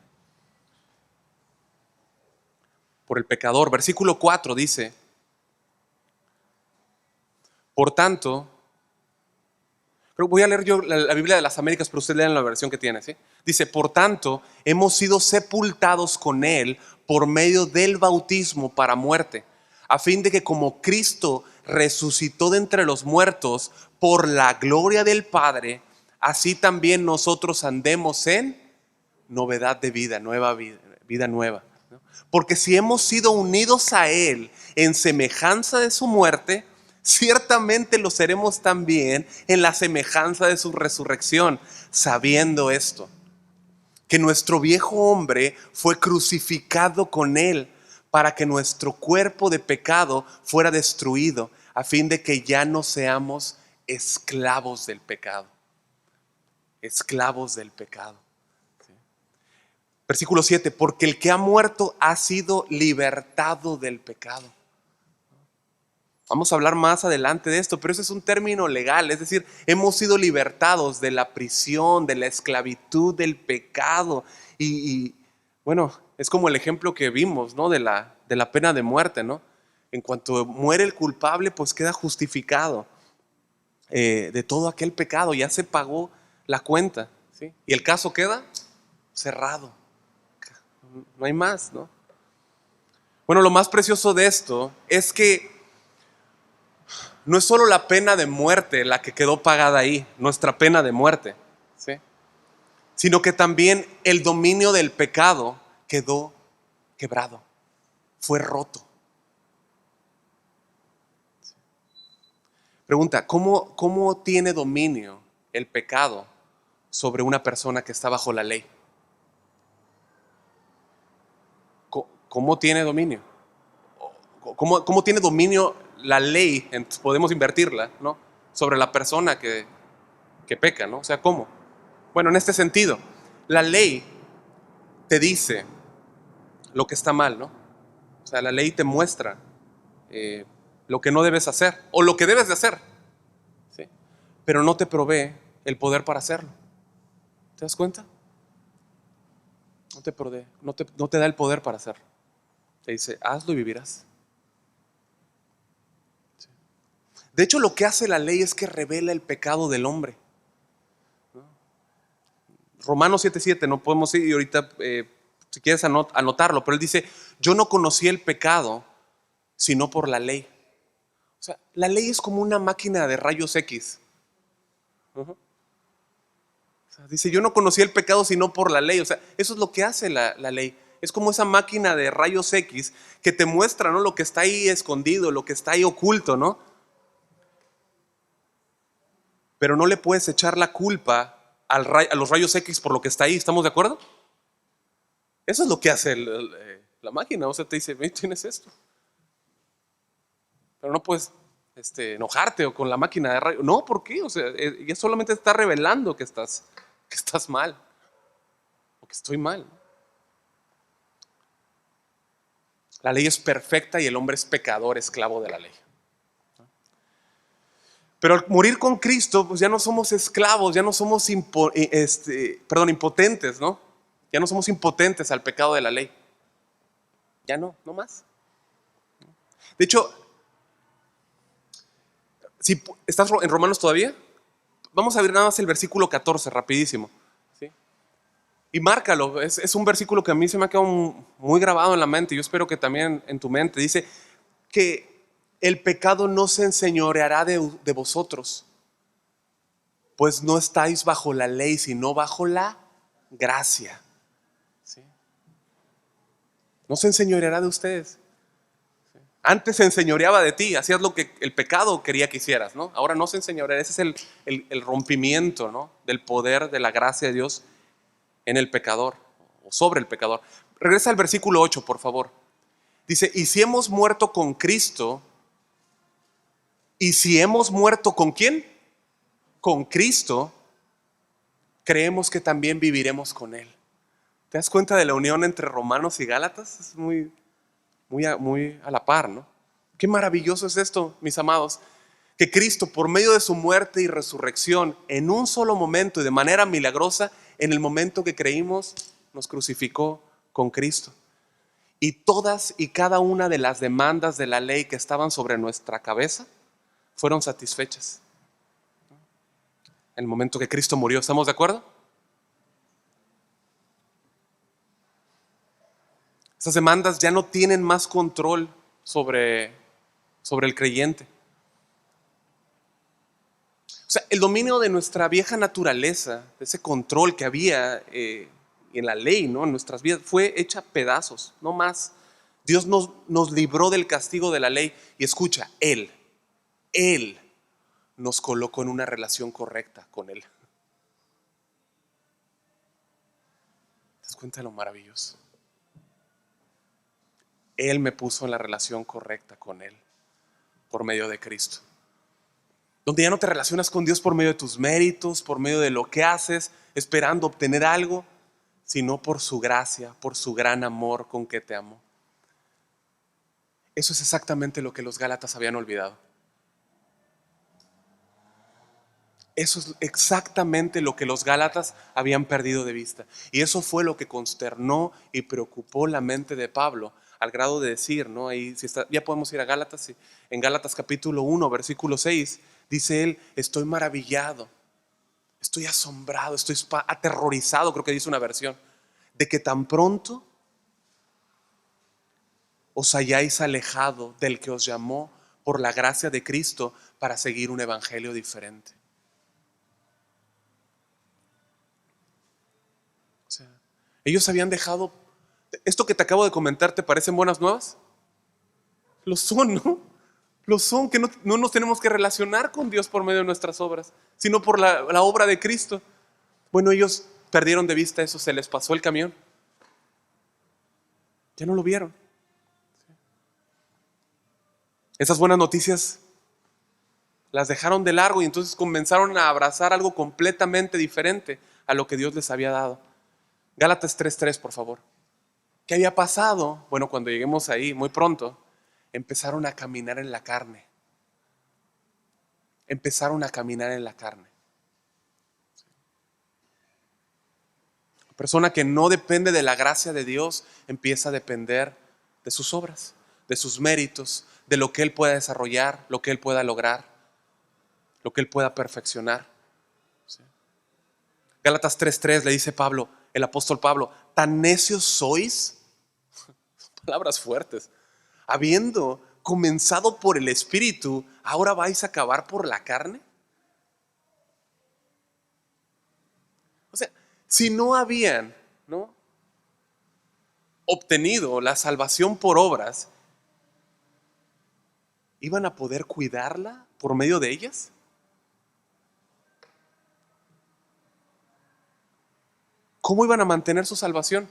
Por el pecador. Versículo 4 dice, por tanto, voy a leer yo la Biblia de las Américas, pero usted lea la versión que tiene, ¿sí? Dice, por tanto, hemos sido sepultados con Él por medio del bautismo para muerte, a fin de que como Cristo resucitó de entre los muertos por la gloria del Padre, así también nosotros andemos en novedad de vida, nueva vida, vida nueva, ¿no? Porque si hemos sido unidos a Él en semejanza de su muerte, ciertamente lo seremos también en la semejanza de su resurrección, sabiendo esto, que nuestro viejo hombre fue crucificado con Él para que nuestro cuerpo de pecado fuera destruido, a fin de que ya no seamos esclavos del pecado. Esclavos del pecado. Versículo 7, porque el que ha muerto ha sido libertado del pecado. Vamos a hablar más adelante de esto, pero ese es un término legal, es decir, hemos sido libertados de la prisión, de la esclavitud, del pecado. Y bueno, es como el ejemplo que vimos, ¿no? De la pena de muerte, ¿no? En cuanto muere el culpable, pues queda justificado de todo aquel pecado, ya se pagó la cuenta, ¿sí? Y el caso queda cerrado. No hay más, ¿no? Bueno, lo más precioso de esto es que no es solo la pena de muerte la que quedó pagada ahí, nuestra pena de muerte, ¿sí? Sino que también el dominio del pecado quedó quebrado, fue roto. Pregunta, ¿cómo tiene dominio el pecado sobre una persona que está bajo la ley? ¿Cómo tiene dominio? ¿Cómo tiene dominio la ley? Podemos invertirla, ¿no? Sobre la persona que peca, ¿no? O sea, ¿cómo? Bueno, en este sentido, la ley te dice lo que está mal, ¿no? O sea, la ley te muestra lo que no debes hacer o lo que debes de hacer, ¿sí? Pero no te provee el poder para hacerlo. ¿Te das cuenta? No te provee, no te da el poder para hacerlo. Te dice, hazlo y vivirás. ¿Sí? De hecho, lo que hace la ley es que revela el pecado del hombre. Romanos 7:7, no podemos ir y ahorita, si quieres anotarlo, pero él dice, yo no conocí el pecado sino por la ley. O sea, la ley es como una máquina de rayos X. O sea, dice, yo no conocí el pecado sino por la ley. O sea, eso es lo que hace la ley. Es como esa máquina de rayos X que te muestra, ¿no? Lo que está ahí escondido, lo que está ahí oculto, ¿no? Pero no le puedes echar la culpa a los rayos X por lo que está ahí. ¿Estamos de acuerdo? Eso es lo que hace la máquina. O sea, te dice, tienes esto. Pero no puedes enojarte o con la máquina de rayos. No, ¿por qué? O sea, ella solamente está revelando que estás mal o que estoy mal. La ley es perfecta y el hombre es pecador, esclavo de la ley. Pero al morir con Cristo, pues ya no somos esclavos, ya no somos impotentes, ¿no? Ya no somos impotentes al pecado de la ley. Ya no más. De hecho, si estás en Romanos todavía, vamos a ver nada más el versículo 14, rapidísimo. ¿Sí? Y márcalo, es un versículo que a mí se me ha quedado muy grabado en la mente. Yo espero que también en tu mente. Dice que el pecado no se enseñoreará de vosotros, pues no estáis bajo la ley, sino bajo la gracia. ¿Sí? No se enseñoreará de ustedes. ¿Sí? Antes se enseñoreaba de ti, hacías lo que el pecado quería que hicieras, ¿no? Ahora no se enseñoreará. Ese es el rompimiento, ¿no? Del poder de la gracia de Dios en el pecador o sobre el pecador. Regresa al versículo 8, por favor. Dice, y si hemos muerto con Cristo, y si hemos muerto ¿con quién? Con Cristo, creemos que también viviremos con Él. ¿Te das cuenta de la unión entre Romanos y Gálatas? Es muy a la par, ¿no? Qué maravilloso es esto, mis amados, que Cristo, por medio de su muerte y resurrección, en un solo momento y de manera milagrosa, en el momento que creímos, nos crucificó con Cristo. Y todas y cada una de las demandas de la ley que estaban sobre nuestra cabeza fueron satisfechas. En el momento que Cristo murió, ¿estamos de acuerdo? Esas demandas ya no tienen más control sobre el creyente. O sea, el dominio de nuestra vieja naturaleza, ese control que había en la ley, ¿no? En nuestras vidas, fue hecha pedazos, no más. Dios nos libró del castigo de la ley. Y escucha, Él nos colocó en una relación correcta con Él. ¿Te das cuenta de lo maravilloso? Él me puso en la relación correcta con Él por medio de Cristo. Donde ya no te relacionas con Dios por medio de tus méritos, por medio de lo que haces, esperando obtener algo, sino por su gracia, por su gran amor con que te amó. Eso es exactamente lo que los Gálatas habían olvidado. Eso es exactamente lo que los Gálatas habían perdido de vista. Y eso fue lo que consternó y preocupó la mente de Pablo, al grado de decir, ¿no? Ahí, ya podemos ir a Gálatas, sí. En Gálatas capítulo 1, versículo 6, dice él, estoy maravillado, estoy asombrado, estoy aterrorizado, creo que dice una versión, de que tan pronto os hayáis alejado del que os llamó por la gracia de Cristo para seguir un evangelio diferente. O sea, ellos habían dejado. ¿Esto que te acabo de comentar te parecen buenas nuevas? Lo son, ¿no? Lo son, que no nos tenemos que relacionar con Dios por medio de nuestras obras, sino por la obra de Cristo. Bueno, ellos perdieron de vista eso, se les pasó el camión. Ya no lo vieron. Esas buenas noticias las dejaron de largo y entonces comenzaron a abrazar algo completamente diferente a lo que Dios les había dado. Gálatas 3:3, por favor. ¿Qué había pasado? Bueno, cuando lleguemos ahí, muy pronto, empezaron a caminar en la carne. Empezaron a caminar en la carne. La persona que no depende de la gracia de Dios empieza a depender de sus obras, de sus méritos, de lo que Él pueda desarrollar, lo que Él pueda lograr, lo que Él pueda perfeccionar. ¿Sí? Gálatas 3:3 le dice Pablo, el apóstol Pablo, ¿tan necios sois? Palabras fuertes. Habiendo comenzado por el Espíritu, ¿ahora vais a acabar por la carne? O sea, si no habían, ¿no?, obtenido la salvación por obras, ¿iban a poder cuidarla por medio de ellas? ¿Cómo iban a mantener su salvación?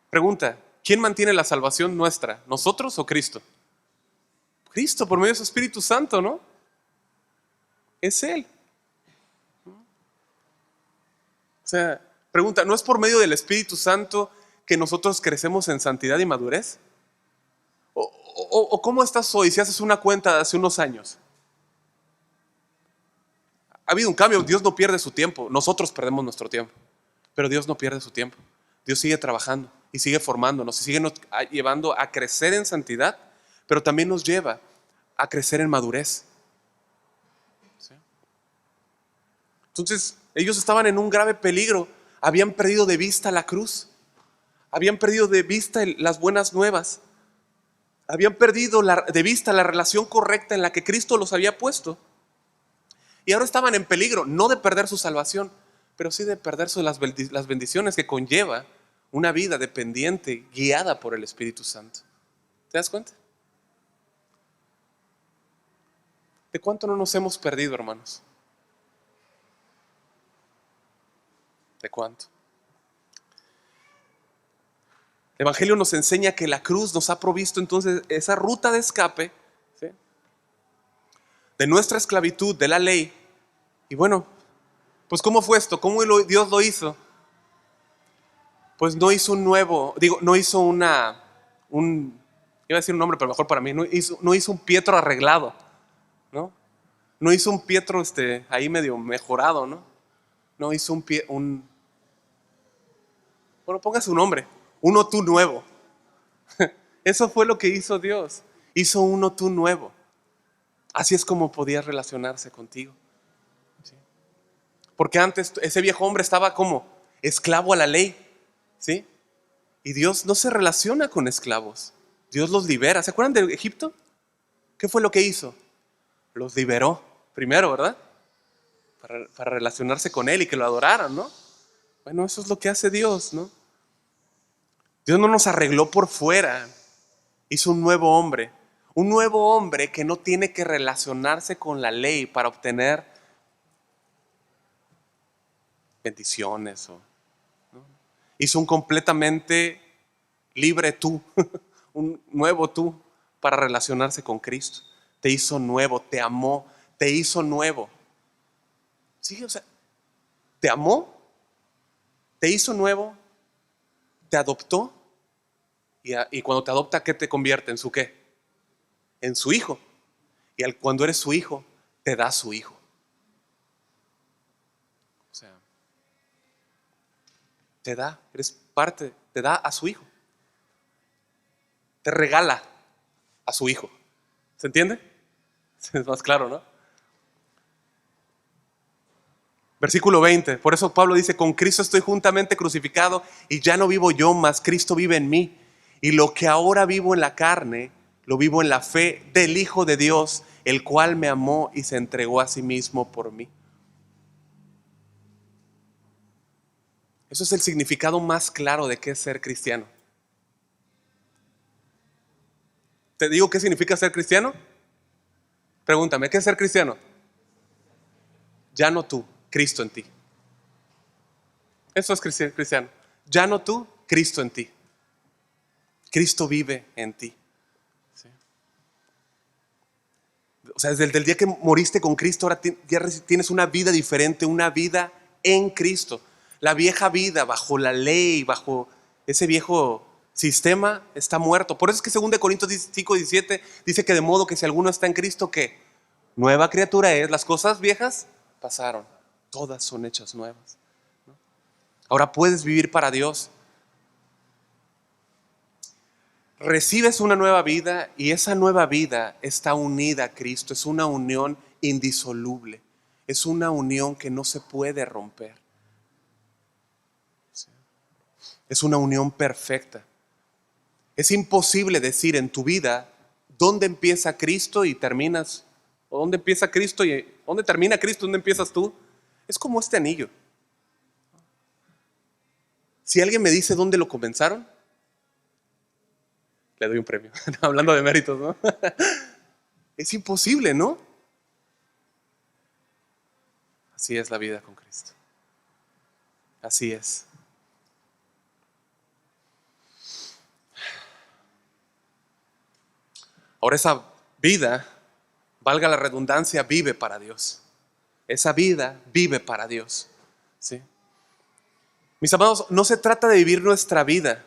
Pregunta, ¿quién mantiene la salvación nuestra? ¿Nosotros o Cristo? Cristo, por medio de su Espíritu Santo, ¿no? Es Él. O sea, pregunta, ¿no es por medio del Espíritu Santo que nosotros crecemos en santidad y madurez? ¿O cómo estás hoy si haces una cuenta de hace unos años? Ha habido un cambio, Dios no pierde su tiempo, nosotros perdemos nuestro tiempo, pero Dios no pierde su tiempo. Dios sigue trabajando y sigue formándonos y sigue nos llevando a crecer en santidad, pero también nos lleva a crecer en madurez. ¿Sí? Entonces, ellos estaban en un grave peligro, habían perdido de vista la cruz, habían perdido de vista las buenas nuevas, habían perdido de vista la relación correcta en la que Cristo los había puesto. Y ahora estaban en peligro, no de perder su salvación, pero sí de perder las bendiciones que conlleva una vida dependiente, guiada por el Espíritu Santo. ¿Te das cuenta? ¿De cuánto no nos hemos perdido, hermanos? ¿De cuánto? El Evangelio nos enseña que la cruz nos ha provisto entonces esa ruta de escape, ¿sí?, de nuestra esclavitud, de la ley. Y bueno, pues ¿cómo fue esto? ¿Cómo Dios lo hizo? Pues no hizo no hizo iba a decir un nombre, pero mejor para mí, no hizo un Pietro arreglado, ¿no? No hizo un Pietro ahí medio mejorado, ¿no? No hizo bueno, ponga su nombre, uno tú nuevo. Eso fue lo que hizo Dios, hizo uno tú nuevo. Así es como podía relacionarse contigo. ¿Sí? Porque antes ese viejo hombre estaba como esclavo a la ley, ¿sí? Y Dios no se relaciona con esclavos, Dios los libera. ¿Se acuerdan de Egipto? ¿Qué fue lo que hizo? Los liberó primero, ¿verdad? Para relacionarse con Él y que lo adoraran, ¿no? Bueno, eso es lo que hace Dios, ¿no? Dios no nos arregló por fuera, hizo un nuevo hombre que no tiene que relacionarse con la ley para obtener bendiciones. ¿No? Hizo un completamente libre tú, un nuevo tú para relacionarse con Cristo. Te hizo nuevo, te amó, te hizo nuevo. Sí, o sea, te amó, te hizo nuevo, te adoptó. Y cuando te adopta, ¿qué te convierte? ¿En su qué? En su hijo. Y cuando eres su hijo, te da su hijo. O sea, eres parte, te da a su hijo. Te regala a su hijo. ¿Se entiende? Es más claro, ¿no? Versículo 20. Por eso Pablo dice, con Cristo estoy juntamente crucificado y ya no vivo yo, mas Cristo vive en mí. Y lo que ahora vivo en la carne, Lo vivo en la fe del Hijo de Dios, el cual me amó y se entregó a sí mismo por mí. Eso es el significado más claro de qué es ser cristiano. ¿Te digo qué significa ser cristiano? Pregúntame, ¿qué es ser cristiano? Ya no tú, Cristo en ti. Eso es cristiano. Ya no tú, Cristo en ti. Cristo vive en ti. ¿Sí? O sea, desde el día que moriste con Cristo, ahora ya tienes una vida diferente, una vida en Cristo. La vieja vida bajo la ley, bajo ese viejo sistema, está muerto. Por eso es que 2 Corintios 5:17 dice que de modo que si alguno está en Cristo, ¿qué? Nueva criatura es. Las cosas viejas pasaron, todas son hechas nuevas. Ahora puedes vivir para Dios. Recibes una nueva vida y esa nueva vida está unida a Cristo. Es una unión indisoluble. Es una unión que no se puede romper. Es una unión perfecta. Es imposible decir en tu vida dónde empieza Cristo y terminas, o dónde empieza Cristo y dónde termina Cristo, dónde empiezas tú. Es como este anillo. Si alguien me dice dónde lo comenzaron, le doy un premio. Hablando de méritos, ¿no? Es imposible, ¿no? Así es la vida con Cristo. Así es. Ahora esa vida, valga la redundancia, vive para Dios. Esa vida vive para Dios. ¿Sí? Mis amados, no se trata de vivir nuestra vida.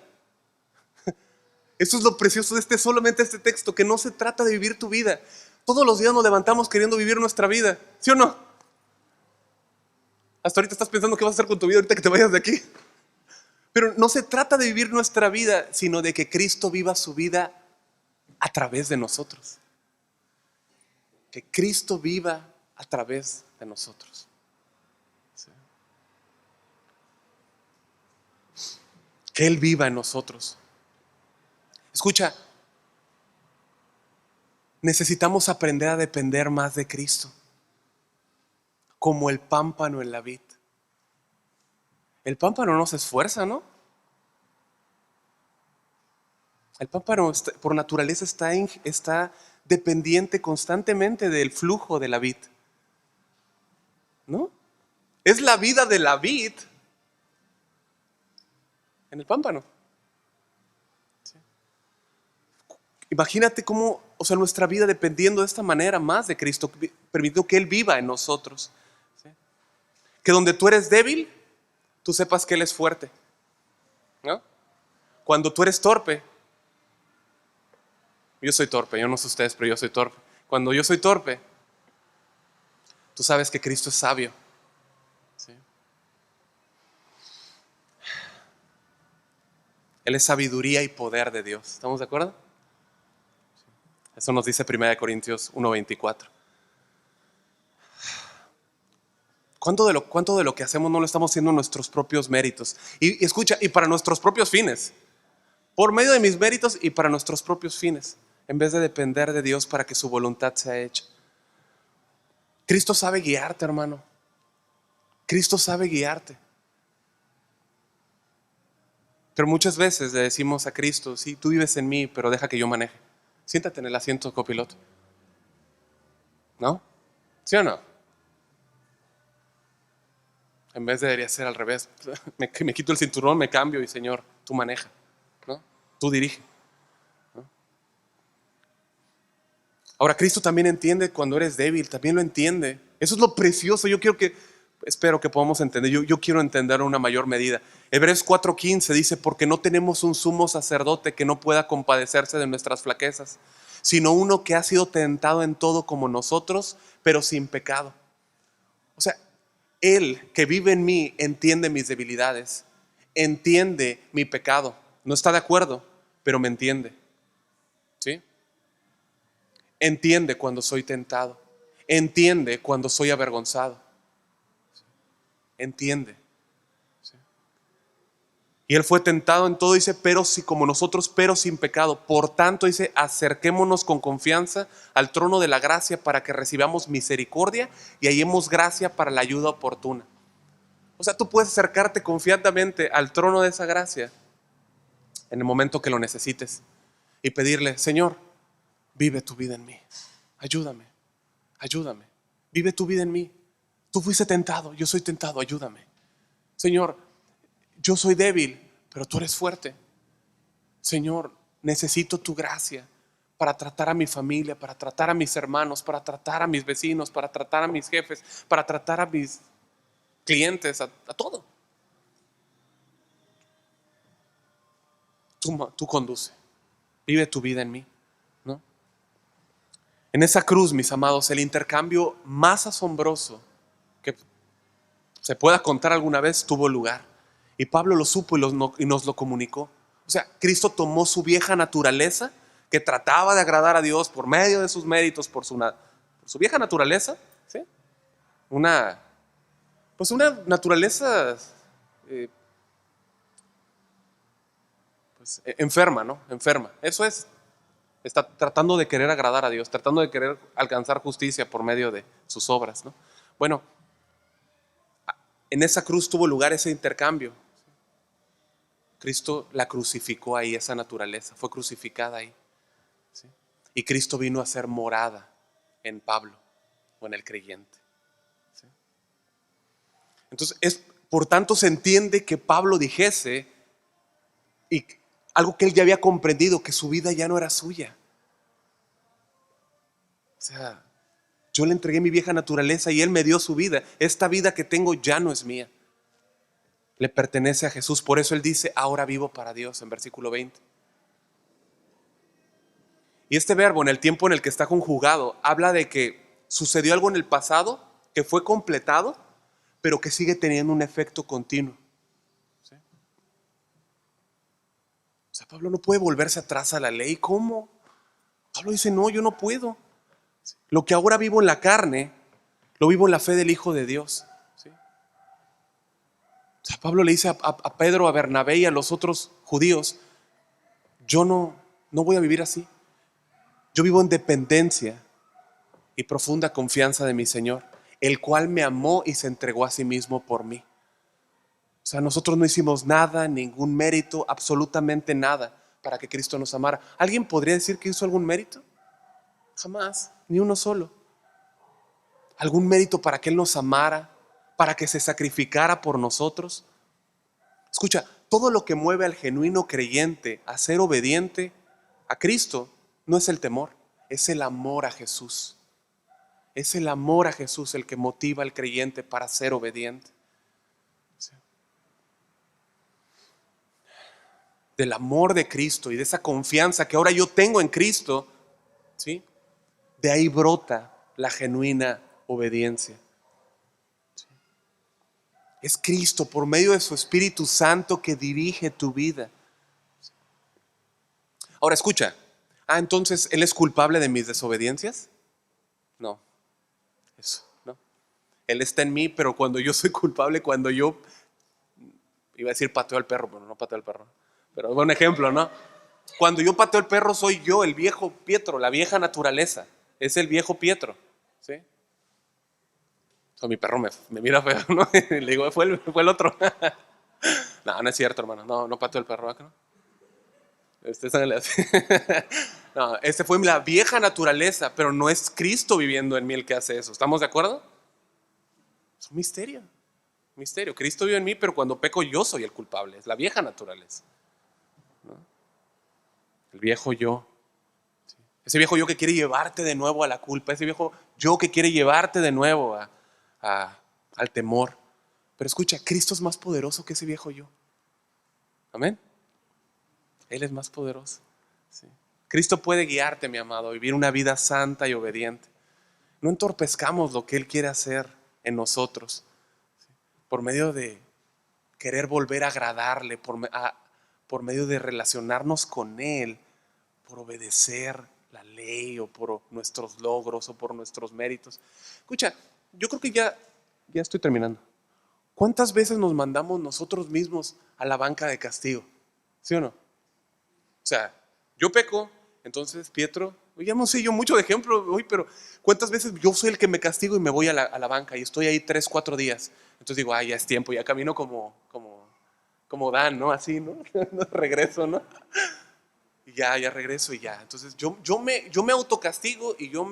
Eso es lo precioso de solamente este texto, que no se trata de vivir tu vida. Todos los días nos levantamos queriendo vivir nuestra vida, ¿sí o no? Hasta ahorita estás pensando qué vas a hacer con tu vida ahorita que te vayas de aquí. Pero no se trata de vivir nuestra vida, sino de que Cristo viva su vida a través de nosotros. Que Cristo viva a través de nosotros. ¿Sí? Que Él viva en nosotros. Escucha, necesitamos aprender a depender más de Cristo, como el pámpano en la vid. El pámpano no se esfuerza, ¿no? El pámpano por naturaleza está dependiente constantemente del flujo de la vid, ¿no? Es la vida de la vid en el pámpano. ¿Sí? Imagínate cómo, o sea, nuestra vida dependiendo de esta manera más de Cristo, permitiendo que Él viva en nosotros. ¿Sí? Que donde tú eres débil, tú sepas que Él es fuerte, ¿no? Cuando tú eres torpe, yo soy torpe, yo no sé ustedes, pero yo soy torpe. Cuando yo soy torpe, tú sabes que Cristo es sabio. ¿Sí? Él es sabiduría y poder de Dios. ¿Estamos de acuerdo? Eso nos dice 1 Corintios 1:24. ¿Cuánto de lo que hacemos no lo estamos haciendo en nuestros propios méritos? Y escucha, y para nuestros propios fines. Por medio de mis méritos y para nuestros propios fines. En vez de depender de Dios para que su voluntad sea hecha. Cristo sabe guiarte, hermano. Cristo sabe guiarte. Pero muchas veces le decimos a Cristo, sí, tú vives en mí, pero deja que yo maneje. Siéntate en el asiento copiloto. ¿No? ¿Sí o no? En vez debería ser al revés. Me quito el cinturón, me cambio y Señor, tú maneja, ¿no? Tú dirige, ¿no? Ahora Cristo también entiende cuando eres débil, también lo entiende. Eso es lo precioso. Espero que podamos entender. Yo quiero entender una mayor medida. Hebreos 4:15 dice, porque no tenemos un sumo sacerdote que no pueda compadecerse de nuestras flaquezas, sino uno que ha sido tentado en todo como nosotros, pero sin pecado. O sea, Él que vive en mí entiende mis debilidades, entiende mi pecado. No está de acuerdo, pero me entiende. ¿Sí? Entiende cuando soy tentado. Entiende cuando soy avergonzado. Entiende. ¿Sí? Y Él fue tentado en todo, dice, pero sí, como nosotros, pero sin pecado. Por tanto, dice, acerquémonos con confianza al trono de la gracia para que recibamos misericordia y hallemos gracia para la ayuda oportuna. O sea, tú puedes acercarte confiadamente al trono de esa gracia en el momento que lo necesites y pedirle: Señor, vive tu vida en mí. Ayúdame, ayúdame. Vive tu vida en mí. Tú fuiste tentado, yo soy tentado, ayúdame. Señor, yo soy débil, pero tú eres fuerte. Señor, necesito tu gracia para tratar a mi familia, para tratar a mis hermanos, para tratar a mis vecinos, para tratar a mis jefes, para tratar a mis clientes, a todo. Tú conduce, vive tu vida en mí, ¿no? En esa cruz, mis amados, el intercambio más asombroso que se pueda contar alguna vez tuvo lugar. Y Pablo lo supo y nos lo comunicó. O sea, Cristo tomó su vieja naturaleza, que trataba de agradar a Dios por medio de sus méritos, por su vieja naturaleza, ¿sí? Pues una naturaleza pues, enferma, ¿no? Enferma. Eso es. Está tratando de querer agradar a Dios, tratando de querer alcanzar justicia por medio de sus obras, ¿no? Bueno, en esa cruz tuvo lugar ese intercambio. Cristo la crucificó ahí, esa naturaleza, fue crucificada ahí, ¿sí? Y Cristo vino a ser morada en Pablo o en el creyente, ¿sí? Entonces, por tanto, se entiende que Pablo dijese, y algo que él ya había comprendido, que su vida ya no era suya. O sea, yo le entregué mi vieja naturaleza y él me dio su vida. Esta vida que tengo ya no es mía, le pertenece a Jesús. Por eso él dice: ahora vivo para Dios, en versículo 20. Y este verbo, en el tiempo en el que está conjugado, habla de que sucedió algo en el pasado que fue completado, pero que sigue teniendo un efecto continuo, ¿sí? O sea, Pablo no puede volverse atrás a la ley. ¿Cómo? Pablo dice: no, yo no puedo. Lo que ahora vivo en la carne, lo vivo en la fe del Hijo de Dios, ¿sí? O sea, Pablo le dice a Pedro, a Bernabé y a los otros judíos: yo no voy a vivir así. Yo vivo en dependencia y profunda confianza de mi Señor, el cual me amó y se entregó a sí mismo por mí. O sea, nosotros no hicimos nada, ningún mérito, absolutamente nada para que Cristo nos amara. ¿Alguien podría decir que hizo algún mérito? Jamás, ni uno solo. ¿Algún mérito para que Él nos amara, para que se sacrificara por nosotros? Escucha, todo lo que mueve al genuino creyente a ser obediente a Cristo no es el temor, es el amor a Jesús. Es el amor a Jesús el que motiva al creyente para ser obediente. ¿Sí? Del amor de Cristo y de esa confianza que ahora yo tengo en Cristo, ¿sí? De ahí brota la genuina obediencia. ¿Sí? Es Cristo por medio de su Espíritu Santo que dirige tu vida. Ahora escucha, entonces ¿Él es culpable de mis desobediencias? No, eso, no. Él está en mí, pero cuando yo soy culpable, cuando yo, iba a decir pateo al perro, pero no pateo al perro, pero es un ejemplo, ¿no? Cuando yo pateo al perro soy yo, el viejo Pietro, la vieja naturaleza, es el viejo Pietro, ¿sí? O sea, mi perro me mira feo, ¿no? Le digo: fue el otro. No, no es cierto, hermano, no pateo el perro, ¿no? No, ese fue la vieja naturaleza, pero no es Cristo viviendo en mí el que hace eso. ¿Estamos de acuerdo? Es un misterio. Misterio. Cristo vive en mí, pero cuando peco yo soy el culpable. Es la vieja naturaleza, ¿no? El viejo yo. ¿Sí? Ese viejo yo que quiere llevarte de nuevo a la culpa. Ese viejo yo que quiere llevarte de nuevo al temor. Pero escucha, Cristo es más poderoso que ese viejo yo. Amén. Él es más poderoso. ¿Sí? Cristo puede guiarte, mi amado, a vivir una vida santa y obediente. No entorpezcamos lo que Él quiere hacer en nosotros, ¿sí? Por medio de querer volver a agradarle, por medio de relacionarnos con Él, por obedecer la ley o por nuestros logros o por nuestros méritos. Escucha, yo creo que ya estoy terminando. ¿Cuántas veces nos mandamos nosotros mismos a la banca de castigo? ¿Sí o no? O sea, yo peco, entonces Pietro, ya no sé yo mucho de ejemplo hoy, pero ¿cuántas veces yo soy el que me castigo y me voy a la banca y estoy ahí 3, 4 días? Entonces digo, ya es tiempo, ya camino como Dan, ¿no? Así, ¿no? Regreso, ¿no? Y ya regreso y ya. Entonces yo me autocastigo y no.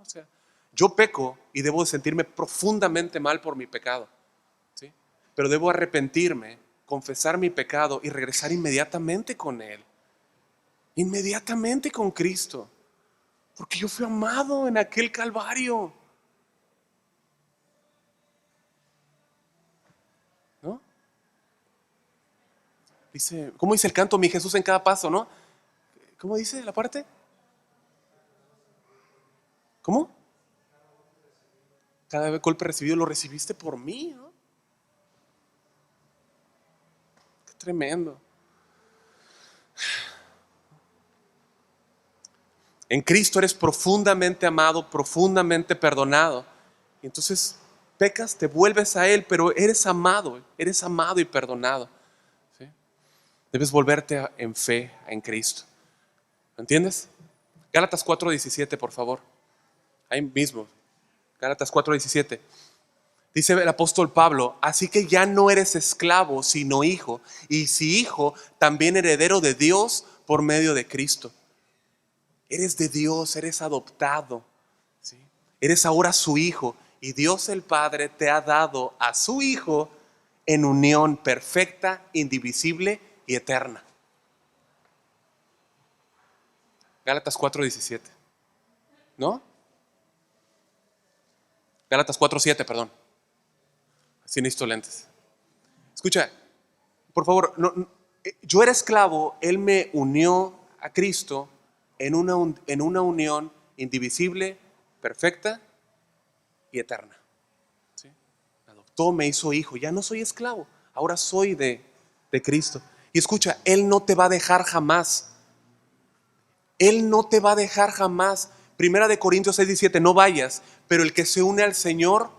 O sea, yo peco y debo de sentirme profundamente mal por mi pecado, ¿sí? Pero debo arrepentirme, confesar mi pecado y regresar inmediatamente con Él. Inmediatamente con Cristo. Porque yo fui amado en aquel Calvario, ¿no? Dice, ¿cómo dice el canto? Mi Jesús en cada paso, ¿no? ¿Cómo dice la parte? ¿Cómo? Cada golpe recibido lo recibiste por mí, ¿no? Qué tremendo. En Cristo eres profundamente amado, profundamente perdonado. Y entonces pecas, te vuelves a Él, pero eres amado y perdonado, ¿sí? Debes volverte en fe en Cristo. ¿Lo entiendes? Gálatas 4:17, por favor. Ahí mismo. Gálatas 4:17. Dice el apóstol Pablo, así que ya no eres esclavo, sino hijo, y si hijo, también heredero de Dios por medio de Cristo. Eres de Dios, eres adoptado, ¿sí? Eres ahora su hijo, y Dios el Padre te ha dado a su Hijo en unión perfecta, indivisible y eterna. Gálatas 4:17, ¿no? Gálatas 4:7, perdón. Así necesito lentes. Escucha, por favor, yo era esclavo, Él me unió a Cristo en una unión indivisible, perfecta y eterna, ¿sí? Me adoptó, me hizo hijo, ya no soy esclavo, ahora soy de Cristo. Y escucha, Él no te va a dejar jamás. Él no te va a dejar jamás. Primera de Corintios 6:17, no vayas, pero el que se une al Señor,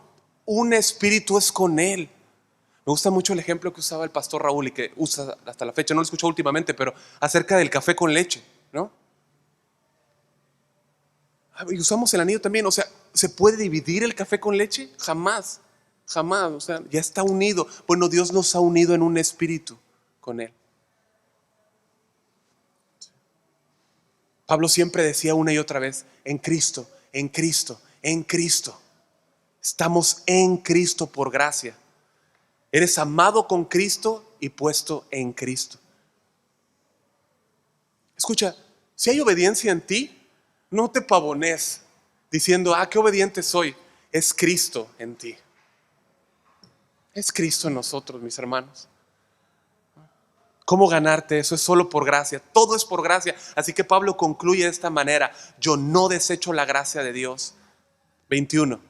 un espíritu es con Él. Me gusta mucho el ejemplo que usaba el pastor Raúl y que usa hasta la fecha, no lo escuché últimamente, pero acerca del café con leche, ¿no? Y usamos el anillo también, o sea, ¿se puede dividir el café con leche? Jamás, jamás, o sea, ya está unido. Bueno, Dios nos ha unido en un espíritu con Él. Pablo siempre decía una y otra vez, en Cristo, en Cristo, en Cristo. Estamos en Cristo por gracia. Eres amado con Cristo y puesto en Cristo. Escucha, si hay obediencia en ti, no te pavones diciendo, qué obediente soy. Es Cristo en ti. Es Cristo en nosotros, mis hermanos. ¿Cómo ganarte eso? Es solo por gracia. Todo es por gracia. Así que Pablo concluye de esta manera. Yo no desecho la gracia de Dios. 21.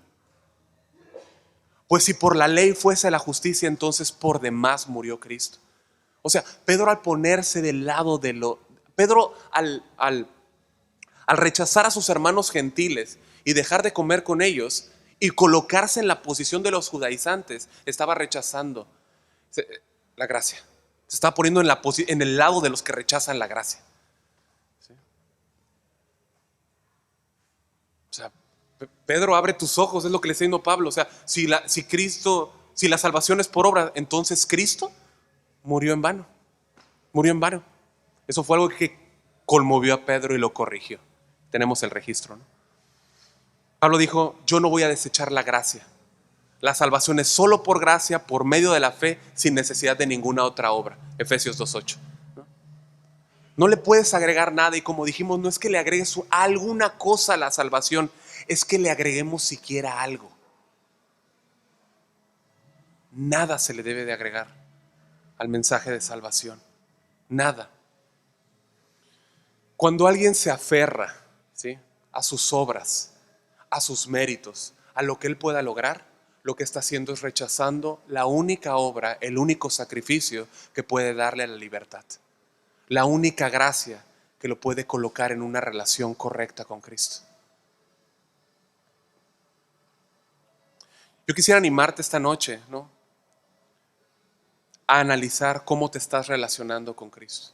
Pues si por la ley fuese la justicia, entonces por demás murió Cristo. O sea, Pedro al ponerse del lado de Pedro al rechazar a sus hermanos gentiles y dejar de comer con ellos y colocarse en la posición de los judaizantes, estaba rechazando la gracia. Se estaba poniendo en el lado de los que rechazan la gracia. ¿Sí? O sea, Pedro, abre tus ojos, es lo que le está diciendo Pablo. O sea, si la salvación es por obra, entonces Cristo murió en vano. Murió en vano. Eso fue algo que conmovió a Pedro y lo corrigió. Tenemos el registro, ¿no? Pablo dijo, yo no voy a desechar la gracia. La salvación es solo por gracia, por medio de la fe, sin necesidad de ninguna otra obra. Efesios 2:8. No le puedes agregar nada y como dijimos, no es que le agregues alguna cosa a la salvación, es que le agreguemos siquiera algo. Nada se le debe de agregar al mensaje de salvación. Nada. Cuando alguien se aferra, ¿sí?, a sus obras, a sus méritos, a lo que él pueda lograr, lo que está haciendo es rechazando la única obra, el único sacrificio que puede darle a la libertad. La única gracia que lo puede colocar en una relación correcta con Cristo. Yo quisiera animarte esta noche, ¿no?, a analizar cómo te estás relacionando con Cristo.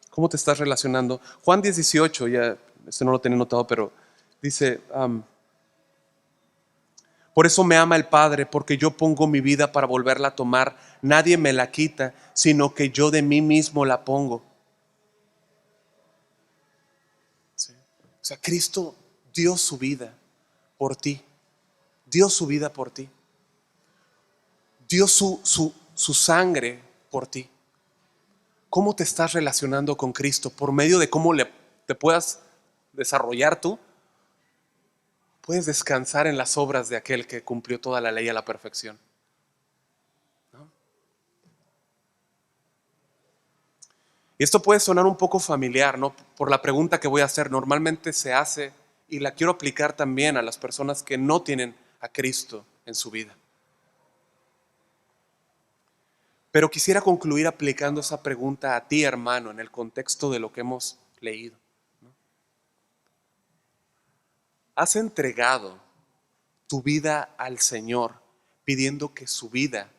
¿Cómo te estás relacionando? Juan 10:18, ya esto no lo tenía notado, pero dice, por eso me ama el Padre, porque yo pongo mi vida para volverla a tomar. Nadie me la quita, sino que yo de mí mismo la pongo. ¿Sí? O sea, Cristo dio su vida por ti. Dio su vida por ti. Dio su sangre por ti. ¿Cómo te estás relacionando con Cristo? Por medio de cómo te puedas desarrollar tú, puedes descansar en las obras de aquel que cumplió toda la ley a la perfección. ¿No? Y esto puede sonar un poco familiar, ¿no? Por la pregunta que voy a hacer. Normalmente se hace, y la quiero aplicar también a las personas que no tienen a Cristo en su vida. Pero quisiera concluir aplicando esa pregunta a ti, hermano, en el contexto de lo que hemos leído. ¿Has entregado tu vida al Señor pidiendo que su vida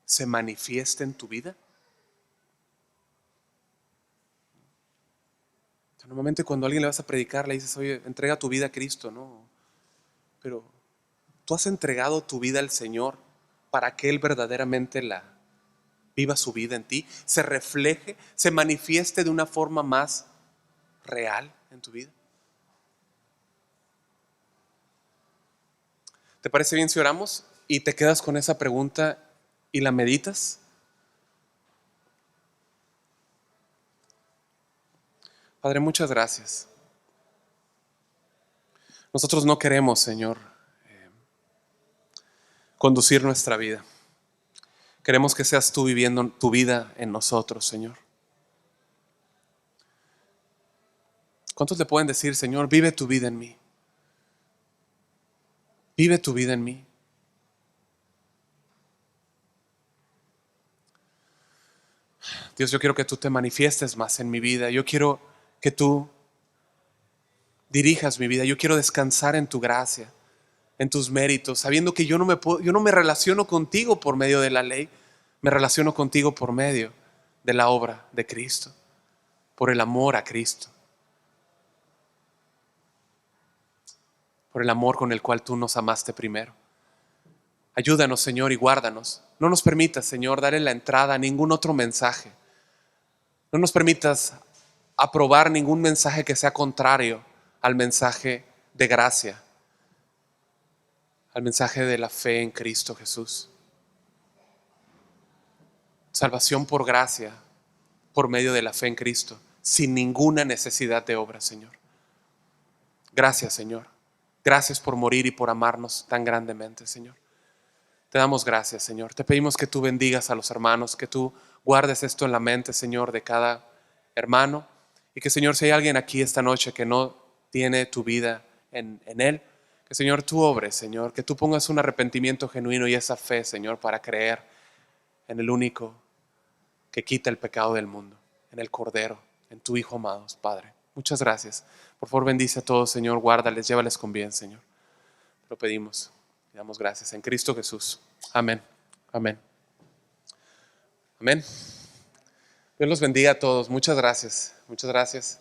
se manifieste en tu vida? Normalmente cuando a alguien le vas a predicar le dices, oye, entrega tu vida a Cristo, ¿no? Pero tú has entregado tu vida al Señor para que Él verdaderamente viva su vida en ti, se refleje, se manifieste de una forma más real en tu vida. ¿Te parece bien si oramos y te quedas con esa pregunta y la meditas? Padre, muchas gracias. Nosotros no queremos, Señor, conducir nuestra vida. Queremos que seas tú viviendo tu vida en nosotros, Señor. ¿Cuántos le pueden decir, Señor, vive tu vida en mí? Vive tu vida en mí. Dios, yo quiero que tú te manifiestes más en mi vida. Yo quiero que tú dirijas mi vida. Yo quiero descansar en tu gracia, en tus méritos, sabiendo que yo no me relaciono contigo por medio de la ley, me relaciono contigo por medio de la obra de Cristo, por el amor a Cristo, por el amor con el cual tú nos amaste primero. Ayúdanos, Señor, y guárdanos. No nos permitas, Señor, darle la entrada a ningún otro mensaje. No nos permitas aprobar ningún mensaje que sea contrario al mensaje de gracia, al mensaje de la fe en Cristo Jesús. Salvación por gracia, por medio de la fe en Cristo, sin ninguna necesidad de obra, Señor. Gracias, Señor. Gracias por morir y por amarnos tan grandemente, Señor. Te damos gracias, Señor. Te pedimos que tú bendigas a los hermanos, que tú guardes esto en la mente, Señor, de cada hermano. Y que, Señor, si hay alguien aquí esta noche que no tiene tu vida en Él, que, Señor, tú obres, Señor, que tú pongas un arrepentimiento genuino y esa fe, Señor, para creer en el único que quita el pecado del mundo, en el Cordero, en tu Hijo amado, Padre. Muchas gracias. Por favor, bendice a todos, Señor. Guárdales, llévales con bien, Señor. Lo pedimos. Le damos gracias en Cristo Jesús. Amén. Amén. Amén. Dios los bendiga a todos. Muchas gracias. Muchas gracias.